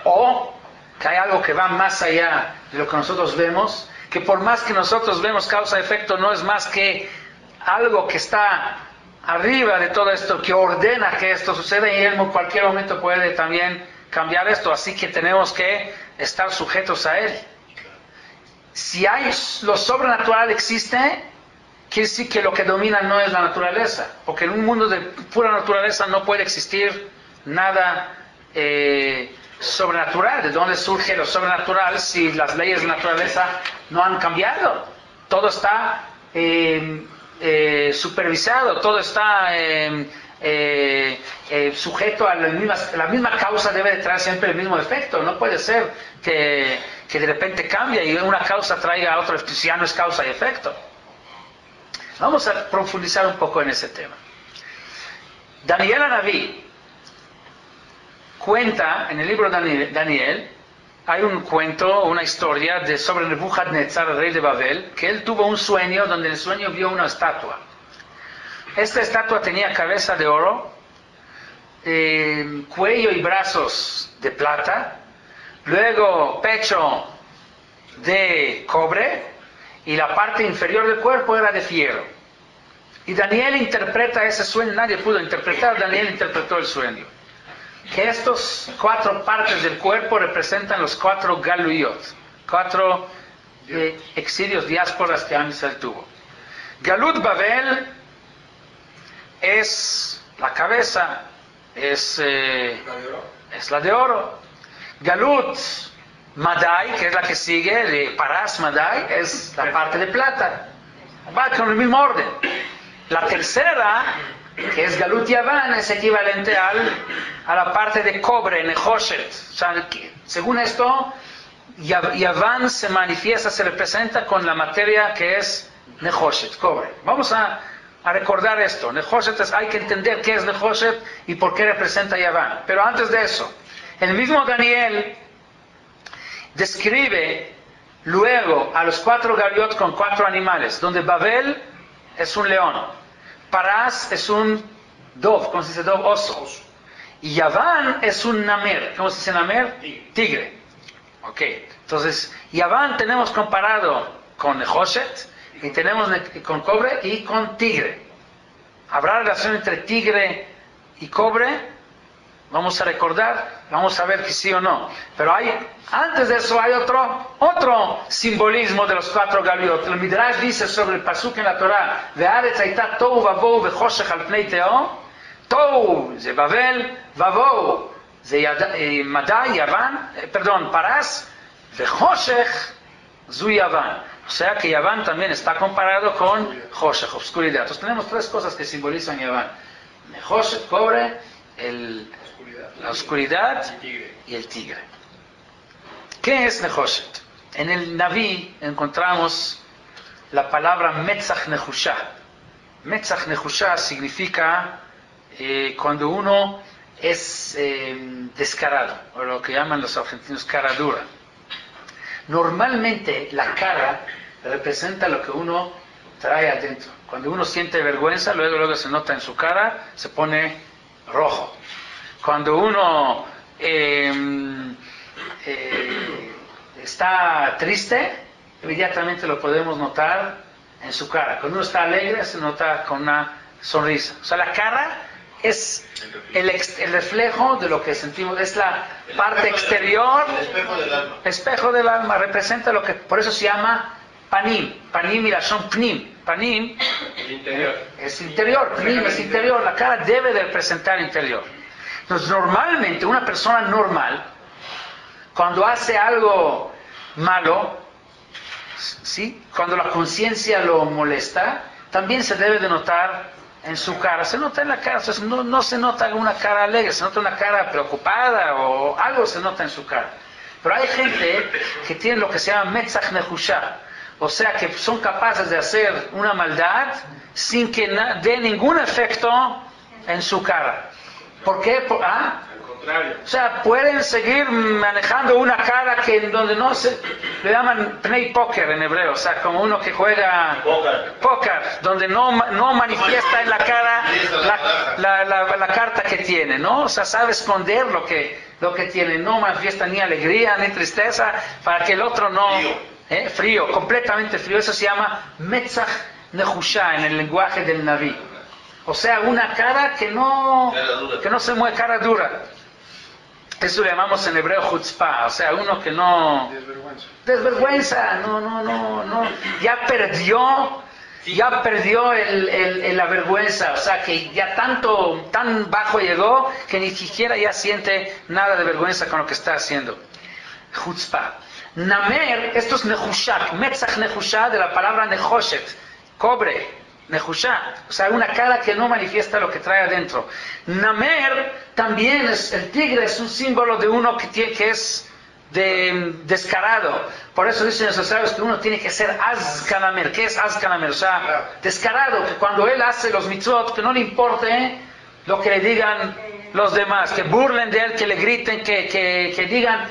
O que hay algo que va más allá de lo que nosotros vemos, que por más que nosotros vemos causa y efecto, no es más que algo que está arriba de todo esto, que ordena que esto suceda y él en cualquier momento puede también cambiar esto, así que tenemos que estar sujetos a él. Si hay lo sobrenatural existe, quiere decir que lo que domina no es la naturaleza, porque en un mundo de pura naturaleza no puede existir nada sobrenatural. ¿De dónde surge lo sobrenatural si las leyes de la naturaleza no han cambiado? Todo está supervisado, todo está sujeto a la misma causa, debe de traer siempre el mismo efecto. No puede ser que de repente cambie y una causa traiga a otra, si ya no es causa y efecto. Vamos a profundizar un poco en ese tema. Daniel Anabí cuenta en el libro de Daniel, hay un cuento, una historia sobre Nebuchadnezzar, el rey de Babel, que él tuvo un sueño donde en el sueño vio una estatua. Esta estatua tenía cabeza de oro, cuello y brazos de plata, luego pecho de cobre y la parte inferior del cuerpo era de fierro. Y Daniel interpreta ese sueño, nadie pudo interpretar, Daniel interpretó el sueño. Que estos 4 partes del cuerpo representan los 4 galuyot, 4 exilios, diásporas que Am Israel tuvo. Galut Babel es la cabeza, es la de oro. Galut Madai, que es la que sigue, de Paras Madai, es la parte de plata. Va con el mismo orden. La tercera, que es Galut Yavan, es equivalente a la parte de cobre, Nehoshet. O sea, según esto, Yavan se manifiesta, se representa con la materia que es Nehoshet, cobre. Vamos a recordar esto. Nehoshet hay que entender qué es Nehoshet y por qué representa Yavan. Pero antes de eso, el mismo Daniel describe luego a los 4 galiot con 4 animales, donde Babel es un león, Parás es un dov, ¿cómo se dice dov? Oso. Y Yaván es un namer, ¿cómo se dice namer? Tigre. Ok, entonces Yaván tenemos comparado con Nehoshet, y tenemos con cobre y con tigre. ¿Habrá relación entre tigre y cobre? Vamos a recordar, vamos a ver que sí o no. Pero antes de eso hay otro simbolismo de los 4 galiot. El Midrash dice sobre el pasuk en la Torah: Ve'aretz hayta tohu vavou vechoshech al pnei teho. Tohu ze Babel, vavou ze Madai, Yavan, Parás, vechoshech zu Yavan. O sea que Yavan también está comparado con Choshech, obscuridad. Entonces tenemos 3 cosas que simbolizan Yavan: Choshech, cobre, la oscuridad y el tigre. ¿Qué es Nehoshet? En el Naví encontramos la palabra Metzach Nehusha. Metzach Nehusha significa cuando uno es descarado, o lo que llaman los argentinos cara dura. Normalmente la cara representa lo que uno trae adentro. Cuando uno siente vergüenza, luego se nota en su cara, se pone rojo. Cuando uno está triste, inmediatamente lo podemos notar en su cara. Cuando uno está alegre, se nota con una sonrisa. O sea, la cara es el reflejo de lo que sentimos, es la parte exterior. El espejo del alma. Espejo del alma, representa lo que, por eso se llama panim. Panim y la son pnim. Panim es interior, pnim es interior. La cara debe de representar interior. Entonces, normalmente una persona normal, cuando hace algo malo, ¿sí? Cuando la conciencia lo molesta, también se debe de notar en su cara. Se nota en la cara, no se nota una cara alegre, se nota una cara preocupada o algo se nota en su cara. Pero hay gente que tiene lo que se llama Metzach Nehusha, o sea que son capaces de hacer una maldad sin que dé ningún efecto en su cara. ¿Por qué? Al contrario. O sea, pueden seguir manejando una cara que donde no se... Le llaman play poker en hebreo, o sea, como uno que juega póker, donde no manifiesta en la cara la carta que tiene, ¿no? O sea, sabe esconder lo que tiene, no manifiesta ni alegría ni tristeza para que el otro no... Frío, completamente frío. Eso se llama Metzach Nehusha en el lenguaje del Naví. O sea, una cara que no se mueve, cara dura. Eso le llamamos en hebreo chutzpah, o sea, uno que no... Desvergüenza, no. Ya perdió la vergüenza, o sea, que ya tan bajo llegó que ni siquiera ya siente nada de vergüenza con lo que está haciendo. Chutzpah. Namer, esto es Nehusha, Metzach Nehusha de la palabra Nehoshet, cobre. Nehusha, o sea, una cara que no manifiesta lo que trae adentro. Namer también el tigre es un símbolo de uno que es descarado. Por eso dicen los sabios que uno tiene que ser azkanamer. ¿Qué es azkanamer? O sea, descarado, que cuando él hace los mitzvot, que no le importe lo que le digan los demás, que burlen de él, que le griten, que digan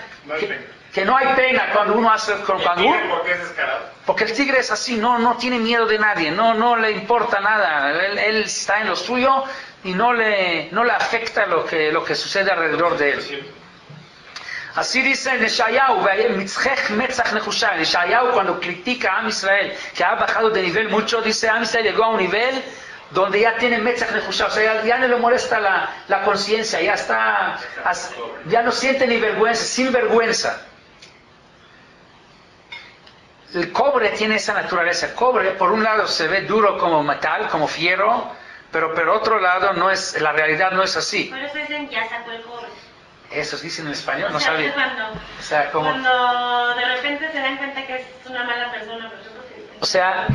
que no hay pena cuando uno hace... ¿Por qué es descarado? Porque el tigre es así, no tiene miedo de nadie, no le importa nada, él está en lo suyo y no le afecta lo que sucede alrededor de él. Así dice en Yeshayahu, en Yeshayahu cuando critica a Am Israel, que ha bajado de nivel mucho, dice Am Israel llegó a un nivel donde ya tiene Metzach Nehusha, o sea, ya no le molesta la conciencia, ya no siente ni vergüenza, sin vergüenza. El cobre tiene esa naturaleza. El cobre, por un lado, se ve duro como metal, como fierro, pero por otro lado, la realidad no es así. Por eso dicen, ya sacó el cobre. Eso dicen en español, no O sea, sabía. cuando, cuando de repente se dan cuenta que es una mala persona, por ejemplo, que dicen, O sea,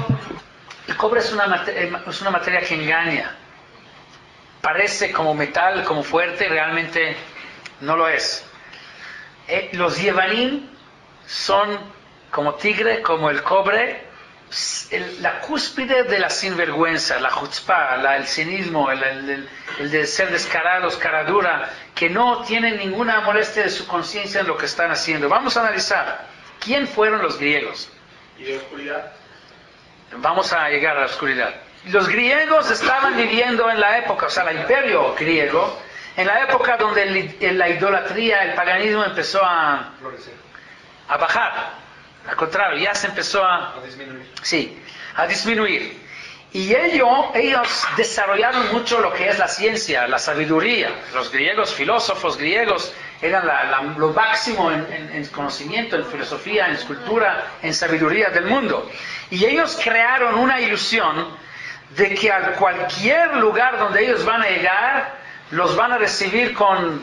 el cobre es una materia que engaña. Parece como metal, como fuerte, realmente no lo es. Los Yevanim son como tigre, como el cobre, la cúspide de la sinvergüenza, la chutzpah, el cinismo, el de ser descarados, cara dura, que no tienen ninguna molestia de su conciencia en lo que están haciendo. Vamos a analizar quién fueron los griegos. ¿Y de oscuridad? Vamos a llegar a la oscuridad. Los griegos estaban viviendo en la época, o sea, el imperio griego, en la época donde la idolatría, el paganismo empezó a bajar. Al contrario, ya se empezó a disminuir. Sí, a disminuir. Y ellos desarrollaron mucho lo que es la ciencia, la sabiduría. Los griegos, filósofos griegos, eran lo máximo en conocimiento, en filosofía, en escultura, en sabiduría del mundo. Y ellos crearon una ilusión de que a cualquier lugar donde ellos van a llegar, los van a recibir con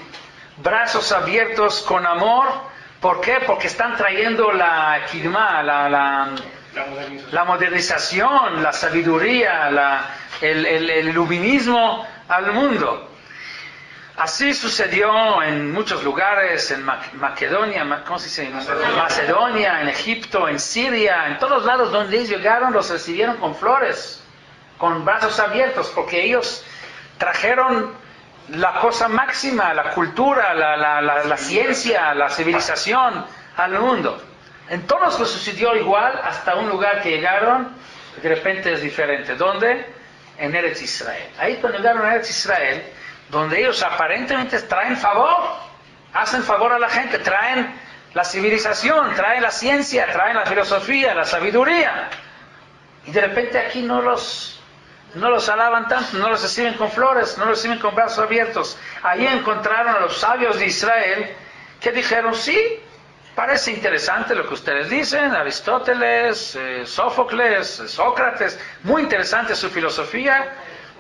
brazos abiertos, con amor. ¿Por qué? Porque están trayendo la kidma, la modernización, la sabiduría, el iluminismo al mundo. Así sucedió en muchos lugares, en Macedonia, ¿cómo se dice? Macedonia, en Egipto, en Siria, en todos lados donde ellos llegaron los recibieron con flores, con brazos abiertos, porque ellos trajeron la cosa máxima, la cultura, la ciencia, la civilización al mundo. En todos les sucedió igual, hasta un lugar que llegaron, de repente es diferente. ¿Dónde? En Eretz Israel. Ahí cuando llegaron a Eretz Israel, donde ellos aparentemente traen favor, hacen favor a la gente, traen la civilización, traen la ciencia, traen la filosofía, la sabiduría. Y de repente aquí no los alaban tanto, no los reciben con flores, no los reciben con brazos abiertos. Ahí encontraron a los sabios de Israel que dijeron, sí, parece interesante lo que ustedes dicen, Aristóteles, Sófocles, Sócrates, muy interesante su filosofía,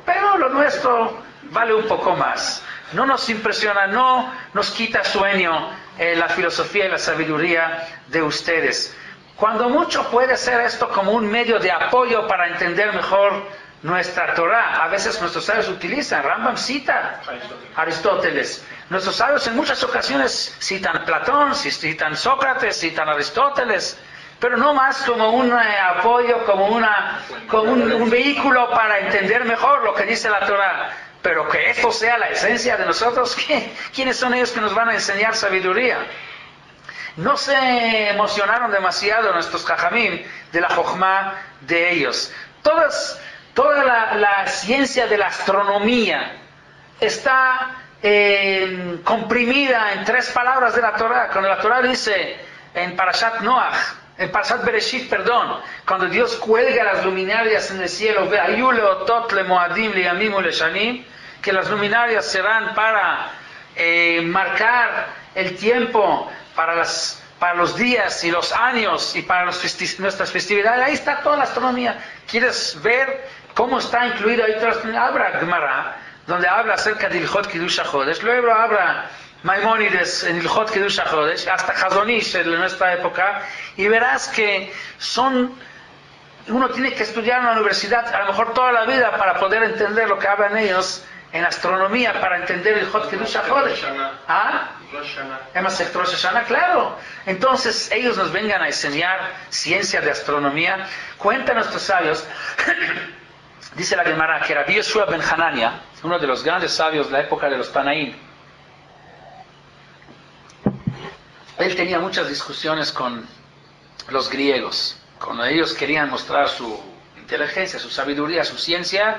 pero lo nuestro vale un poco más. No nos impresiona, no nos quita sueño la filosofía y la sabiduría de ustedes. Cuando mucho puede ser esto como un medio de apoyo para entender mejor nuestra Torah. A veces nuestros sabios utilizan, Rambam cita Aristóteles. Nuestros sabios en muchas ocasiones citan Platón, citan Sócrates, citan Aristóteles, pero no más como un apoyo, como un vehículo para entender mejor lo que dice la Torah. Pero que esto sea la esencia de nosotros, ¿quiénes son ellos que nos van a enseñar sabiduría? No se emocionaron demasiado nuestros jajamim de la jochma de ellos. Toda la ciencia de la astronomía está comprimida en 3 palabras de la Torah. Cuando la Torah dice en Parashat Noach, en Parashat Bereshit, perdón, cuando Dios cuelga las luminarias en el cielo, ve'ayu leotot lemoadim leyamim uleshanim, que las luminarias serán para marcar el tiempo, para los días y los años y para nuestras festividades. Ahí está toda la astronomía. ¿Quieres ver cómo está incluido ahí? Habla Gemara, donde habla acerca de Ilhot Kiddush HaChodesh. Luego habla Maimónides en Ilhot Kiddush HaChodesh, hasta Hazon Ish en nuestra época, y verás que uno tiene que estudiar en la universidad a lo mejor toda la vida para poder entender lo que hablan ellos en astronomía, para entender el Ilhot Kiddush HaChodesh. ¿Ah? Masechet Rosh Hashanah, claro. Entonces ellos nos vengan a enseñar ciencia de astronomía. Cuentan nuestros sabios, dice la Gemara, que Rabbi Yeshua ben Hanania, uno de los grandes sabios de la época de los Tanaim, él tenía muchas discusiones con los griegos, cuando ellos querían mostrar su inteligencia, su sabiduría, su ciencia,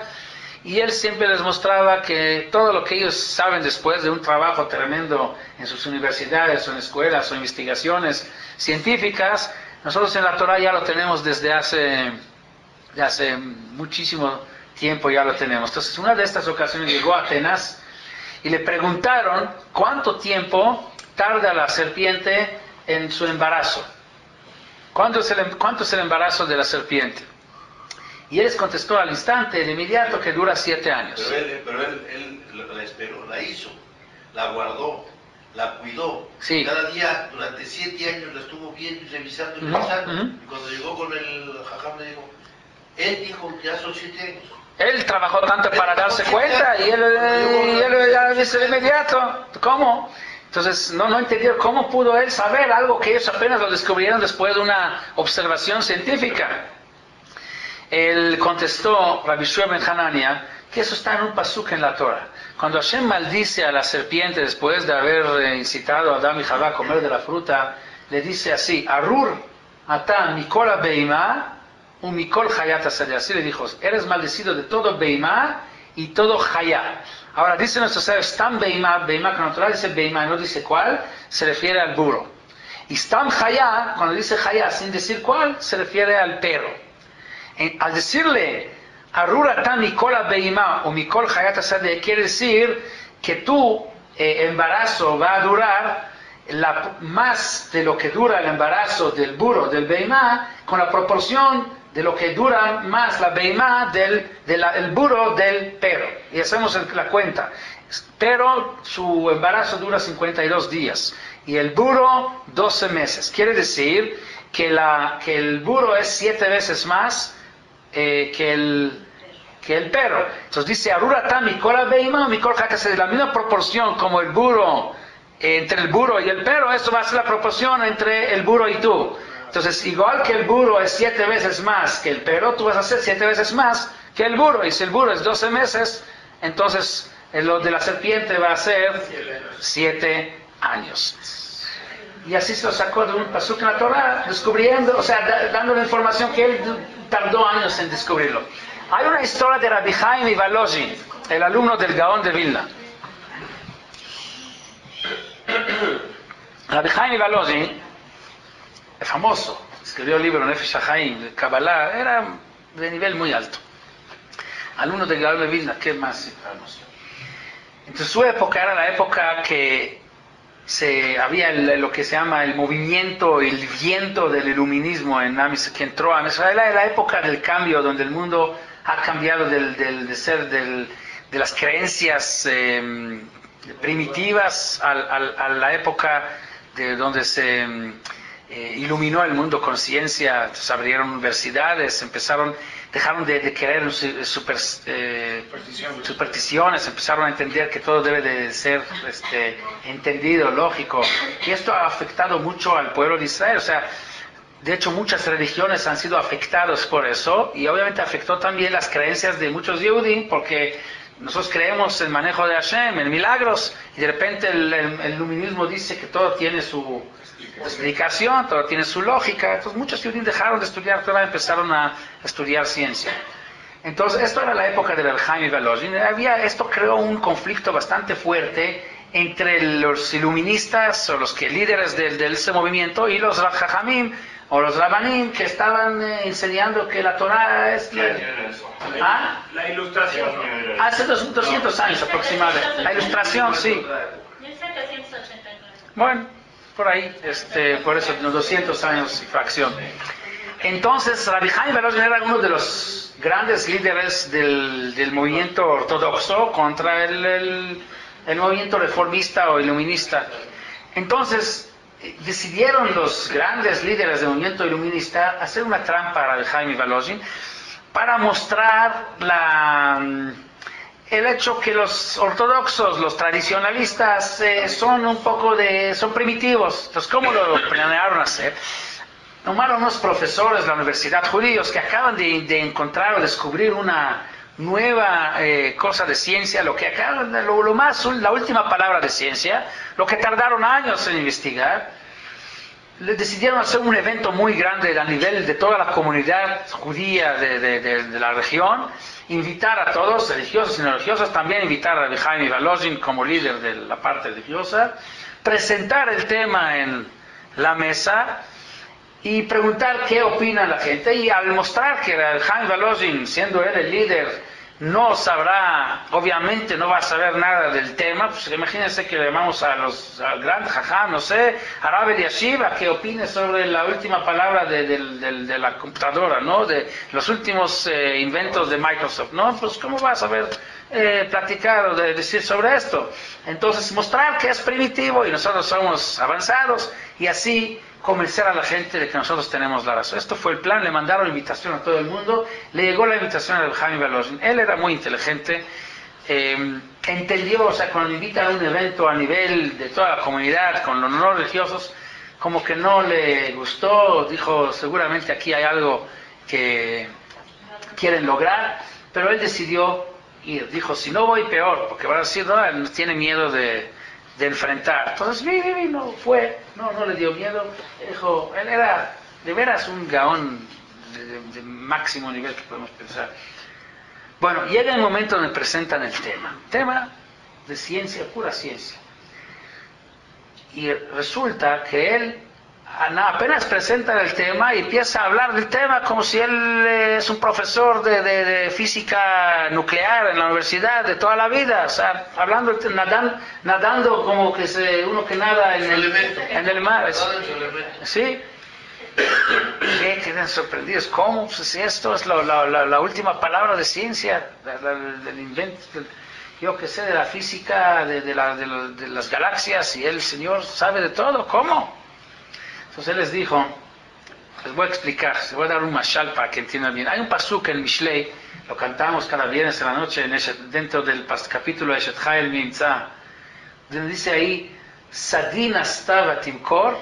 y él siempre les mostraba que todo lo que ellos saben después de un trabajo tremendo en sus universidades o en escuelas o investigaciones científicas, nosotros en la Torah ya lo tenemos desde hace muchísimo tiempo ya lo tenemos. Entonces, una de estas ocasiones llegó a Atenas y le preguntaron cuánto tiempo tarda la serpiente en su embarazo. ¿Cuánto es el embarazo de la serpiente? Y él les contestó al instante, de inmediato, que dura 7 años. Pero él la esperó, la hizo, la guardó, la cuidó. Sí. Cada día, durante 7 años, la estuvo viendo y revisando y revisando. Y cuando llegó con el jajam, le dijo, él dijo, ya son 7 años. Él trabajó tanto para darse cuenta y él ya dice de inmediato, ¿cómo? Entonces no entendió cómo pudo él saber algo que ellos apenas lo descubrieron después de una observación científica. Él contestó, Rabbi Shua ben Hanania, que eso está en un pasuk en la Torah. Cuando Hashem maldice a la serpiente después de haber incitado a Adán y Javá a comer de la fruta, le dice así, Arur ata mikol beima u mikol hayat asadeh. Así le dijo, eres maldecido de todo beima y todo hayat. Ahora dice nuestro sabio, Stam beima, beima con natural dice beima, no dice cuál, se refiere al burro. Y Stam hayat, cuando dice hayat sin decir cuál, se refiere al perro. Al decirle Arur ata mikol beima o mikol hayat asadeh, quiere decir que tu embarazo va a durar más de lo que dura el embarazo del burro, del beima, con la proporción de lo que dura más la beima el burro del perro. Y hacemos la cuenta. Pero su embarazo dura 52 días y el burro 12 meses. Quiere decir que el burro es 7 veces más que el perro. Entonces dice, Arurata mikol beima o mikol hayat asadeh, la misma proporción como el burro, entre el burro y el perro, eso va a ser la proporción entre el burro y tú. Entonces, igual que el burro es 7 veces más que el perro, tú vas a ser 7 veces más que el burro. Y si el burro es 12 meses, entonces lo de la serpiente va a ser 7 años. Y así se lo sacó de un pasuk en la Torah, descubriendo, o sea, dando la información que él tardó años en descubrirlo. Hay una historia de Rabbi Chaim Volozhin, el alumno del Gaón de Vilna. Rabbi Chaim Volozhin es famoso, escribió el libro Nefesh HaChaim, de Kabbalah, era de nivel muy alto. Alumno del Gaón de Vilna, ¿qué más famoso? Entonces su época era la época que había lo que se llama el movimiento, el viento del iluminismo en Amis, que entró a Israel, era la época del cambio, donde el mundo ha cambiado de las creencias primitivas a la época de donde se iluminó el mundo con ciencia. Se abrieron universidades, dejaron de creer en supersticiones, empezaron a entender que todo debe de ser entendido, lógico. Y esto ha afectado mucho al pueblo de Israel. O sea, de hecho muchas religiones han sido afectadas por eso, y obviamente afectó también las creencias de muchos Yehudim, porque nosotros creemos en el manejo de Hashem, en milagros, y de repente el iluminismo dice que todo tiene su explicación, todo tiene su lógica. Entonces muchos Yehudim dejaron de estudiar Torah y empezaron a estudiar ciencia. Entonces esto era la época del Chaim Volozhin. Esto creó un conflicto bastante fuerte entre los iluministas o los líderes de ese movimiento y los Jajamim o los Rabanim, que estaban enseñando que la Torah es La ilustración. hace 200 años aproximadamente. La ilustración, sí. 1789. Bueno, por ahí, por eso, unos 200 años y fracción. Entonces, Rabbi Chaim Volozhin era uno de los grandes líderes del movimiento ortodoxo contra el movimiento reformista o iluminista. Entonces, decidieron los grandes líderes del movimiento iluminista hacer una trampa a Rabbi Chaim Volozhin para mostrar el hecho que los ortodoxos, los tradicionalistas, son primitivos. Entonces, ¿cómo lo planearon hacer? Tomaron unos profesores de la universidad judíos que acaban de encontrar o descubrir una nueva cosa de ciencia, la última palabra de ciencia, lo que tardaron años en investigar. Decidieron hacer un evento muy grande a nivel de toda la comunidad judía de la región, invitar a todos, religiosos y no religiosos, también invitar a Rabbi Chaim Volozhin como líder de la parte religiosa, presentar el tema en la mesa y preguntar qué opina la gente. Y al mostrar que Rabbi Chaim Volozhin, siendo él el líder no sabrá, obviamente no va a saber nada del tema, pues imagínense que le llamamos al gran jajam, no sé, a Rab Eliashiv, a que opine sobre la última palabra de la computadora, ¿no? De los últimos inventos de Microsoft, ¿no? Pues ¿cómo va a saber platicar o decir sobre esto? Entonces mostrar que es primitivo y nosotros somos avanzados y así convencer a la gente de que nosotros tenemos la razón. Esto fue el plan, le mandaron invitación a todo el mundo, le llegó la invitación a Jaime Valozhin. Él era muy inteligente, entendió, o sea, cuando invitan a un evento a nivel de toda la comunidad, con los no religiosos, como que no le gustó, dijo, seguramente aquí hay algo que quieren lograr, pero él decidió ir. Dijo, si no voy, peor, porque van a decir, no, él tiene miedo de enfrentar. Entonces no fue, no le dio miedo. Dijo, él era de veras un gaón de máximo nivel que podemos pensar. Bueno, llega el momento donde presentan el tema de ciencia, pura ciencia. Y resulta que él apenas presenta el tema y empieza a hablar del tema como si él es un profesor de física nuclear en la universidad de toda la vida, o sea, hablando, nadando como que uno que nada en el mar. ¿Sí? Quedan sorprendidos. ¿Cómo? Pues si esto es la última palabra de ciencia, del invento, yo que sé, de la física, de las galaxias, y el Señor sabe de todo. ¿Cómo? Entonces él les dijo, les voy a explicar, les voy a dar un mashal para que entiendan bien. Hay un pasuk en Mishlei, lo cantamos cada viernes en la noche dentro del capítulo de Eshet Chayil Mimtza, donde dice ahí, Sadin astava timkor,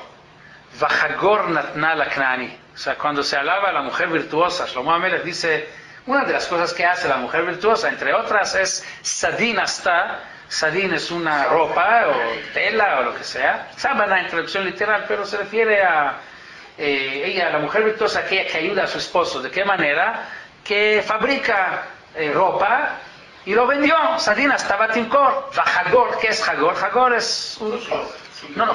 vachagor natna laknani. O sea, cuando se alaba a la mujer virtuosa, Shlomo HaMelech dice, una de las cosas que hace la mujer virtuosa, entre otras, es Sadin asta. Sadin es una ropa o tela o lo que sea, sábana en traducción literal, pero se refiere a ella, la mujer virtuosa, aquella que ayuda a su esposo. ¿De qué manera? Que fabrica ropa y lo vendió. Sadin hasta Batimkor. Hagor, ¿qué es Hagor? Hagor es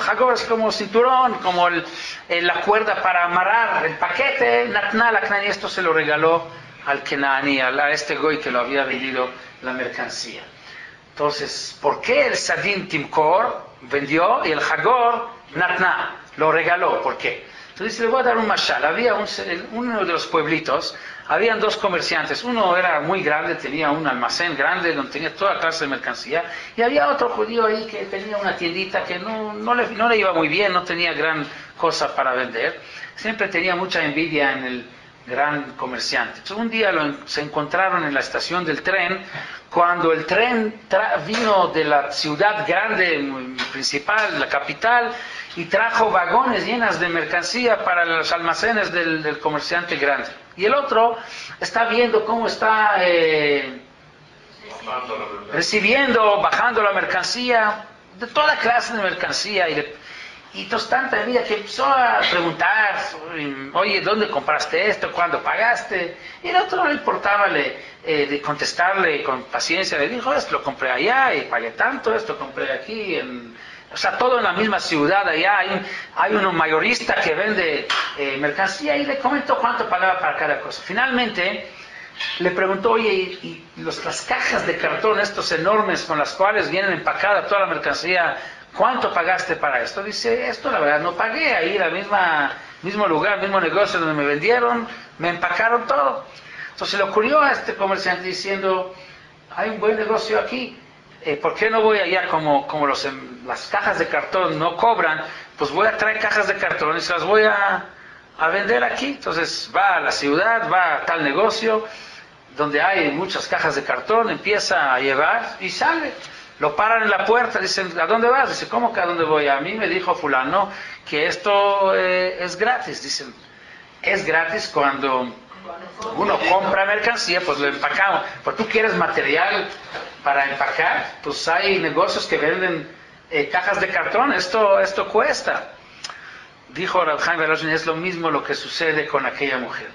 Hagor es como cinturón, como la cuerda para amarrar el paquete. Natna Laknani, esto se lo regaló al Kenaní, a este goy que lo había vendido la mercancía. Entonces, ¿por qué el Sadin Timkor vendió y el Hagor Natna lo regaló? ¿Por qué? Entonces le voy a dar un mashal. Había uno de los pueblitos, habían dos comerciantes. Uno era muy grande, tenía un almacén grande donde tenía toda clase de mercancía. Y había otro judío ahí que tenía una tiendita que no le iba muy bien, no tenía gran cosa para vender. Siempre tenía mucha envidia en el gran comerciante. Entonces un día se encontraron en la estación del tren, cuando el tren vino de la ciudad grande, principal, la capital, y trajo vagones llenas de mercancía para los almacenes del comerciante grande. Y el otro está viendo cómo está recibiendo, bajando la mercancía, de toda clase de mercancía, y entonces tanta envidia que empezó a preguntar, oye, ¿dónde compraste esto? ¿Cuándo pagaste? Y el otro no le importaba de contestarle con paciencia, le dijo, esto lo compré allá y pagué tanto, esto compré aquí, o sea, todo en la misma ciudad allá, hay un mayorista que vende mercancía y le comentó cuánto pagaba para cada cosa. Finalmente le preguntó, oye, ¿y las cajas de cartón estos enormes con las cuales vienen empacada toda la mercancía, cuánto pagaste para esto? Dice, esto la verdad no pagué, ahí en el mismo lugar, mismo negocio donde me vendieron, me empacaron todo. Entonces le ocurrió a este comerciante diciendo, hay un buen negocio aquí, ¿por qué no voy allá como las cajas de cartón no cobran? Pues voy a traer cajas de cartón y se las voy a vender aquí. Entonces va a la ciudad, va a tal negocio donde hay muchas cajas de cartón, empieza a llevar y sale. Lo paran en la puerta, dicen, ¿a dónde vas? Dice, ¿cómo que a dónde voy? A mí me dijo fulano que esto es gratis. Dicen, es gratis cuando uno compra mercancía, pues lo empacamos. Pues tú quieres material para empacar, pues hay negocios que venden cajas de cartón, esto cuesta. Dijo Rab Chaim Valozhin, es lo mismo lo que sucede con aquella mujer.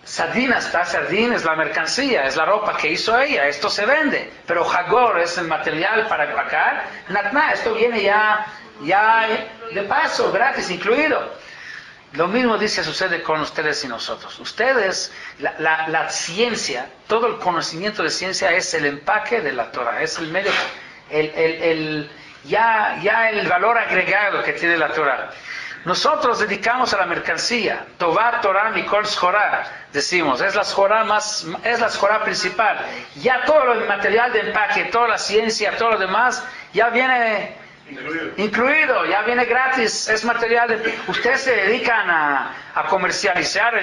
Sadin es la mercancía, es la ropa que hizo ella, esto se vende, pero Hagor es el material para empacar. Natna, esto viene ya de paso, gratis, incluido. Lo mismo dice sucede con ustedes y nosotros. Ustedes, la ciencia, todo el conocimiento de ciencia es el empaque de la Torah, es el medio, ya el valor agregado que tiene la Torah. Nosotros dedicamos a la mercancía, Tová, Torah, Mikol, Schorá, decimos, es la Schorá principal. Ya todo el material de empaque, toda la ciencia, todo lo demás, ya viene incluido, ya viene gratis, es material de... Ustedes se dedican a comercializar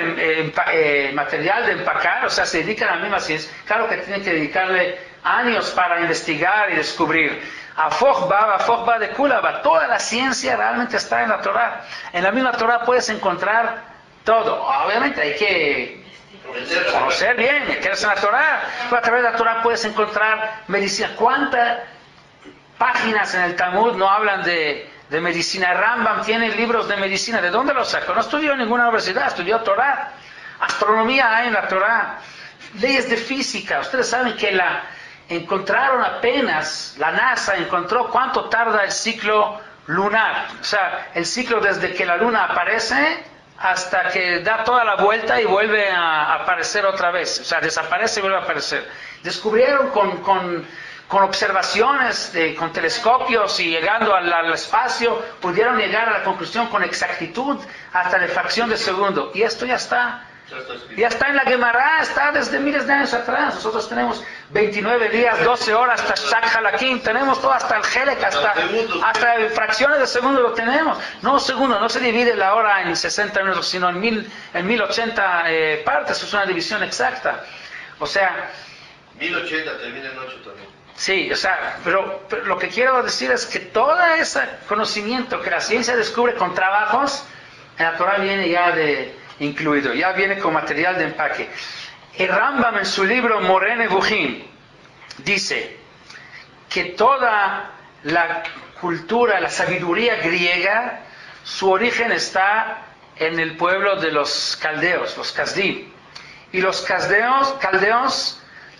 material de empacar, o sea, se dedican a la misma ciencia. Claro que tienen que dedicarle años para investigar y descubrir. A Fochba de Kulaba, toda la ciencia realmente está en la Torah. En la misma Torah puedes encontrar todo. Obviamente hay que conocer bien, meterse en la Torah. Pero a través de la Torah puedes encontrar medicina. ¿Cuántas páginas en el Talmud no hablan de medicina? Rambam tiene libros de medicina. ¿De dónde los sacó? No estudió en ninguna universidad, estudió Torah. Astronomía hay en la Torah. Leyes de física. Ustedes saben que encontraron apenas, la NASA encontró cuánto tarda el ciclo lunar. O sea, el ciclo desde que la luna aparece hasta que da toda la vuelta y vuelve a aparecer otra vez. O sea, desaparece y vuelve a aparecer. Descubrieron con observaciones, con telescopios y llegando al espacio, pudieron llegar a la conclusión con exactitud hasta la fracción de segundo. Y esto ya está en la Gemara, está desde miles de años atrás. Nosotros tenemos 29 días, 12 horas, hasta Shak Halakim, tenemos todo hasta el Helek, hasta fracciones de segundo lo tenemos. No segundo, no se divide la hora en 60 minutos, sino en 1080 partes, es una división exacta. O sea... 1080 termina en 8 también. Sí, o sea, pero lo que quiero decir es que todo ese conocimiento que la ciencia descubre con trabajos, en la Torah viene ya incluido, ya viene con material de empaque. El Rambam en su libro Moreh Nevuchim dice que toda la cultura, la sabiduría griega, su origen está en el pueblo de los caldeos, los Kasdim. Y los caldeos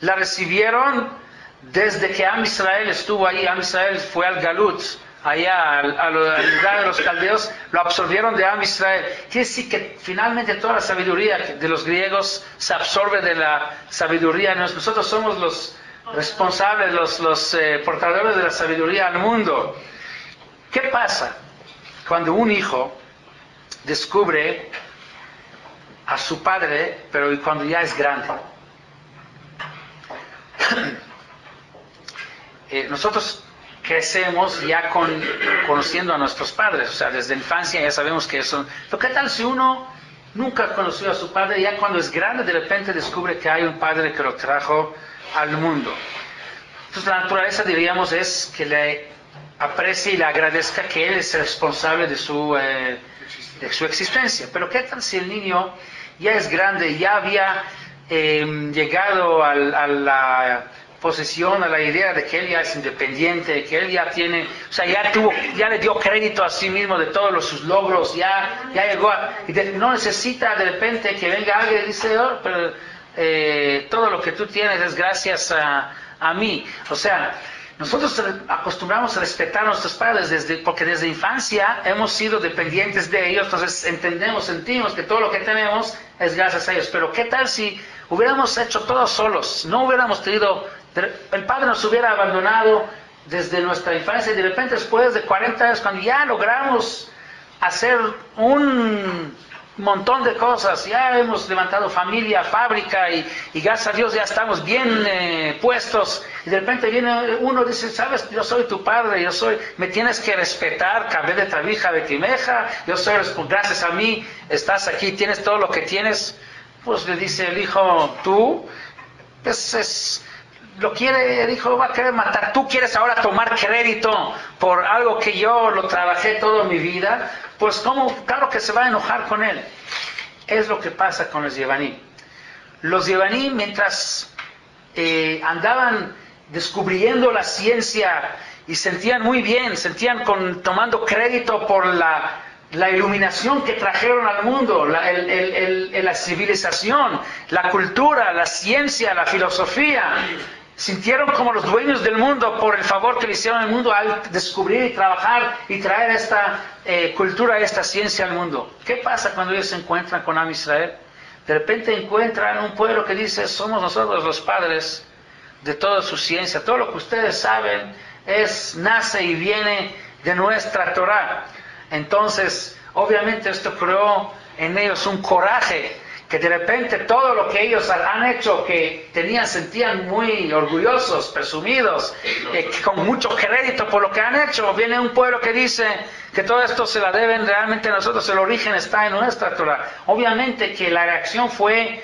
la recibieron desde que Am Israel estuvo ahí. Am Israel fue al Galut, allá al lugar de los caldeos, lo absorbieron de Am Israel. Quiere decir que finalmente toda la sabiduría de los griegos se absorbe de la sabiduría. Nosotros somos los responsables, los portadores de la sabiduría al mundo. ¿Qué pasa cuando un hijo descubre a su padre, pero cuando ya es grande? Nosotros crecemos ya conociendo a nuestros padres, o sea, desde la infancia ya sabemos que son... Pero ¿qué tal si uno nunca conoció a su padre y ya cuando es grande de repente descubre que hay un padre que lo trajo al mundo? Entonces la naturaleza, diríamos, es que le aprecie y le agradezca que él es el responsable de su existencia. Pero ¿qué tal si el niño ya es grande, ya había llegado a la posesión, a la idea de que él ya es independiente, que él ya tiene, o sea, ya le dio crédito a sí mismo de todos sus logros, ya llegó no necesita de repente que venga alguien y dice, oh, pero todo lo que tú tienes es gracias a mí. O sea, nosotros acostumbramos a respetar a nuestros padres porque desde infancia hemos sido dependientes de ellos, entonces sentimos que todo lo que tenemos es gracias a ellos. Pero ¿qué tal si hubiéramos hecho todo solos? No hubiéramos tenido, el padre nos hubiera abandonado desde nuestra infancia y de repente después de 40 años, cuando ya logramos hacer un montón de cosas, ya hemos levantado familia, fábrica y gracias a Dios ya estamos bien puestos, y de repente viene uno y dice, sabes, yo soy tu padre, me tienes que respetar, cabé de trabija de timeja, gracias a mí estás aquí, tienes todo lo que tienes. Pues le dice el hijo, tú, el hijo va a querer matar, tú quieres ahora tomar crédito por algo que yo lo trabajé toda mi vida, pues claro que se va a enojar con él. Es lo que pasa con los Yevanim. Los Yevanim, mientras andaban descubriendo la ciencia y sentían muy bien, tomando crédito por la iluminación que trajeron al mundo, la civilización, la cultura, la ciencia, la filosofía, sintieron como los dueños del mundo por el favor que le hicieron al mundo al descubrir y trabajar y traer esta cultura, esta ciencia al mundo. ¿Qué pasa cuando ellos se encuentran con Am Israel? De repente encuentran un pueblo que dice, somos nosotros los padres de toda su ciencia, todo lo que ustedes saben nace y viene de nuestra Torah. Entonces, obviamente esto creó en ellos un coraje, que de repente todo lo que ellos han hecho, que sentían muy orgullosos, presumidos, con mucho crédito por lo que han hecho, viene un pueblo que dice que todo esto se la deben realmente a nosotros, el origen está en nuestra Torah. Obviamente que la reacción fue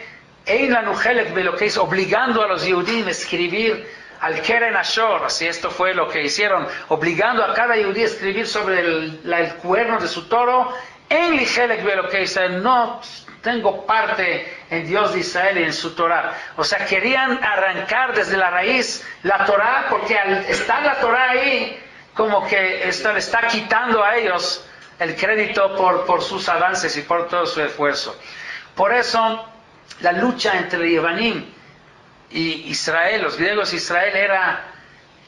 lo que hizo, obligando a los Yehudim a escribir al Keren Ashor, así esto fue lo que hicieron, obligando a cada Yehudí a escribir sobre el cuerno de su toro, en Lijelek lo que dice, no tengo parte en Dios de Israel y en su Torah. O sea, querían arrancar desde la raíz la Torah, porque al estar la Torah ahí, como que esto le está quitando a ellos el crédito por sus avances y por todo su esfuerzo. Por eso, la lucha entre Yevanim y Israel, los griegos e Israel, era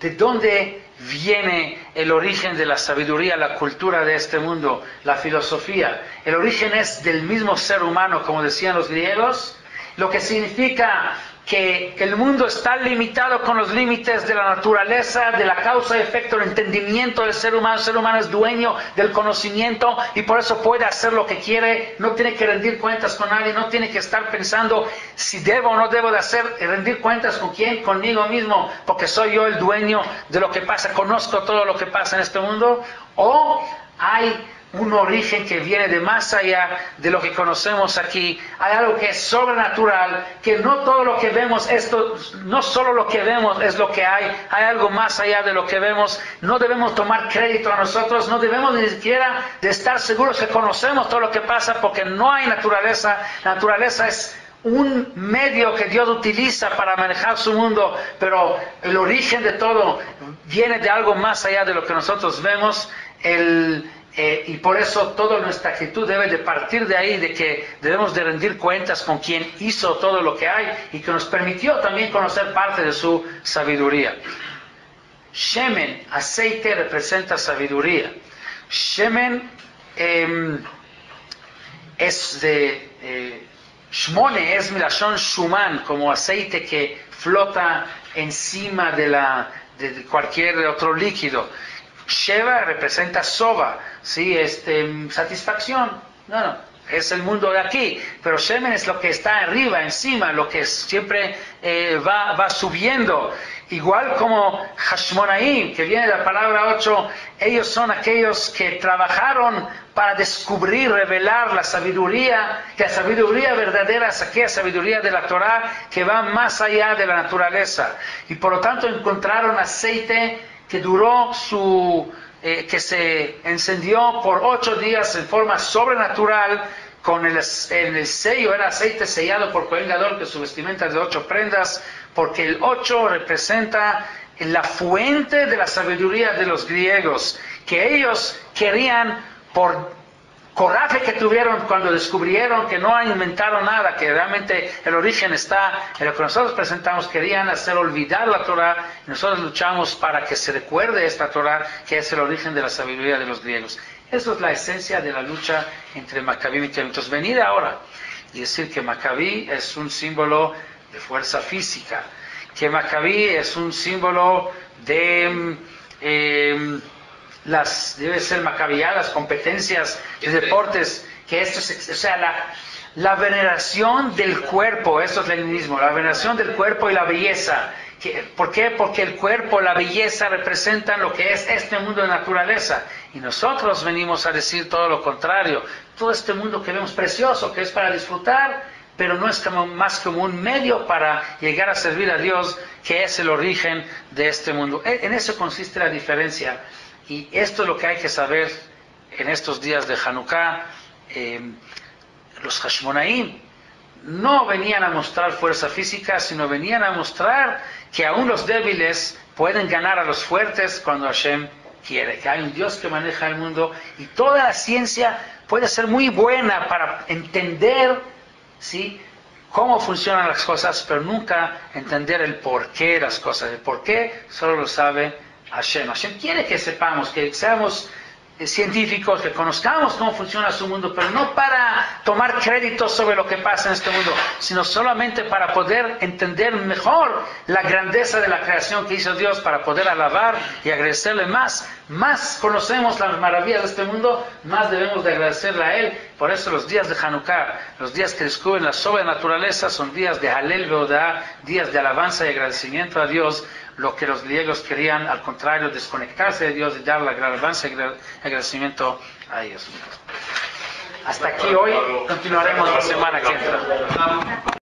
de dónde viene el origen de la sabiduría, la cultura de este mundo, la filosofía. El origen es del mismo ser humano, como decían los griegos, lo que significa que el mundo está limitado con los límites de la naturaleza, de la causa y efecto, el entendimiento del ser humano. El ser humano es dueño del conocimiento y por eso puede hacer lo que quiere, no tiene que rendir cuentas con nadie, no tiene que estar pensando si debo o no debo de hacer, rendir cuentas con quién, conmigo mismo, porque soy yo el dueño de lo que pasa, conozco todo lo que pasa en este mundo. O hay un origen que viene de más allá de lo que conocemos aquí. Hay algo que es sobrenatural, que no todo lo que vemos, no solo lo que vemos es lo que hay algo más allá de lo que vemos. No debemos tomar crédito a nosotros, no debemos ni siquiera de estar seguros que conocemos todo lo que pasa, porque no hay naturaleza. La naturaleza es un medio que Dios utiliza para manejar su mundo, pero el origen de todo viene de algo más allá de lo que nosotros vemos. Y por eso toda nuestra actitud debe de partir de ahí, de que debemos de rendir cuentas con quien hizo todo lo que hay y que nos permitió también conocer parte de su sabiduría. Shemen, aceite, representa sabiduría. Shemen es de Shmone, es milashon shuman, como aceite que flota encima de cualquier otro líquido. Sheva representa soba, ¿sí? Satisfacción. No, es el mundo de aquí, pero Shemen es lo que está arriba, encima, lo que siempre va subiendo. Igual como Hashmonaim, que viene de la palabra 8, ellos son aquellos que trabajaron para descubrir, revelar la sabiduría, que la sabiduría verdadera es aquella sabiduría de la Torah que va más allá de la naturaleza. Y por lo tanto encontraron aceite que duró que se encendió por 8 días en forma sobrenatural, con el sello, era aceite sellado por Cohen Gadol, que su vestimenta es de 8 prendas, porque el 8 representa la fuente de la sabiduría de los griegos, que ellos querían, por coraje que tuvieron cuando descubrieron que no inventaron nada, que realmente el origen está en lo que nosotros presentamos, querían hacer olvidar la Torah, y nosotros luchamos para que se recuerde esta Torah, que es el origen de la sabiduría de los griegos. Eso es la esencia de la lucha entre Maccabí y Tivim. Entonces, venir ahora y decir que Maccabí es un símbolo de fuerza física, que Maccabí es un símbolo de debe ser macabiadas, competencias de deportes, que esto es, o sea, la veneración del cuerpo, eso es leninismo, la veneración del cuerpo y la belleza. ¿Por qué? Porque el cuerpo, la belleza representan lo que es este mundo de naturaleza, y nosotros venimos a decir todo lo contrario. Todo este mundo que vemos precioso, que es para disfrutar, pero no es más como un medio para llegar a servir a Dios, que es el origen de este mundo. En eso consiste la diferencia. Y esto es lo que hay que saber en estos días de Hanukkah. Los Hashmonaim no venían a mostrar fuerza física, sino venían a mostrar que aún los débiles pueden ganar a los fuertes cuando Hashem quiere, que hay un Dios que maneja el mundo, y toda la ciencia puede ser muy buena para entender, ¿sí?, cómo funcionan las cosas, pero nunca entender el porqué de las cosas. El porqué solo lo sabe Hashem. Hashem quiere que sepamos, que seamos científicos, que conozcamos cómo funciona su mundo, pero no para tomar crédito sobre lo que pasa en este mundo, sino solamente para poder entender mejor la grandeza de la creación que hizo Dios, para poder alabar y agradecerle más. Más conocemos las maravillas de este mundo, más debemos de agradecerle a Él. Por eso los días de Hanukkah, los días que descubren la sobrenaturaleza, son días de Halel Veodá, días de alabanza y agradecimiento a Dios. Lo que los griegos querían, al contrario, desconectarse de Dios y dar la alabanza y agradecimiento a ellos. Hasta aquí hoy, continuaremos la semana que entra.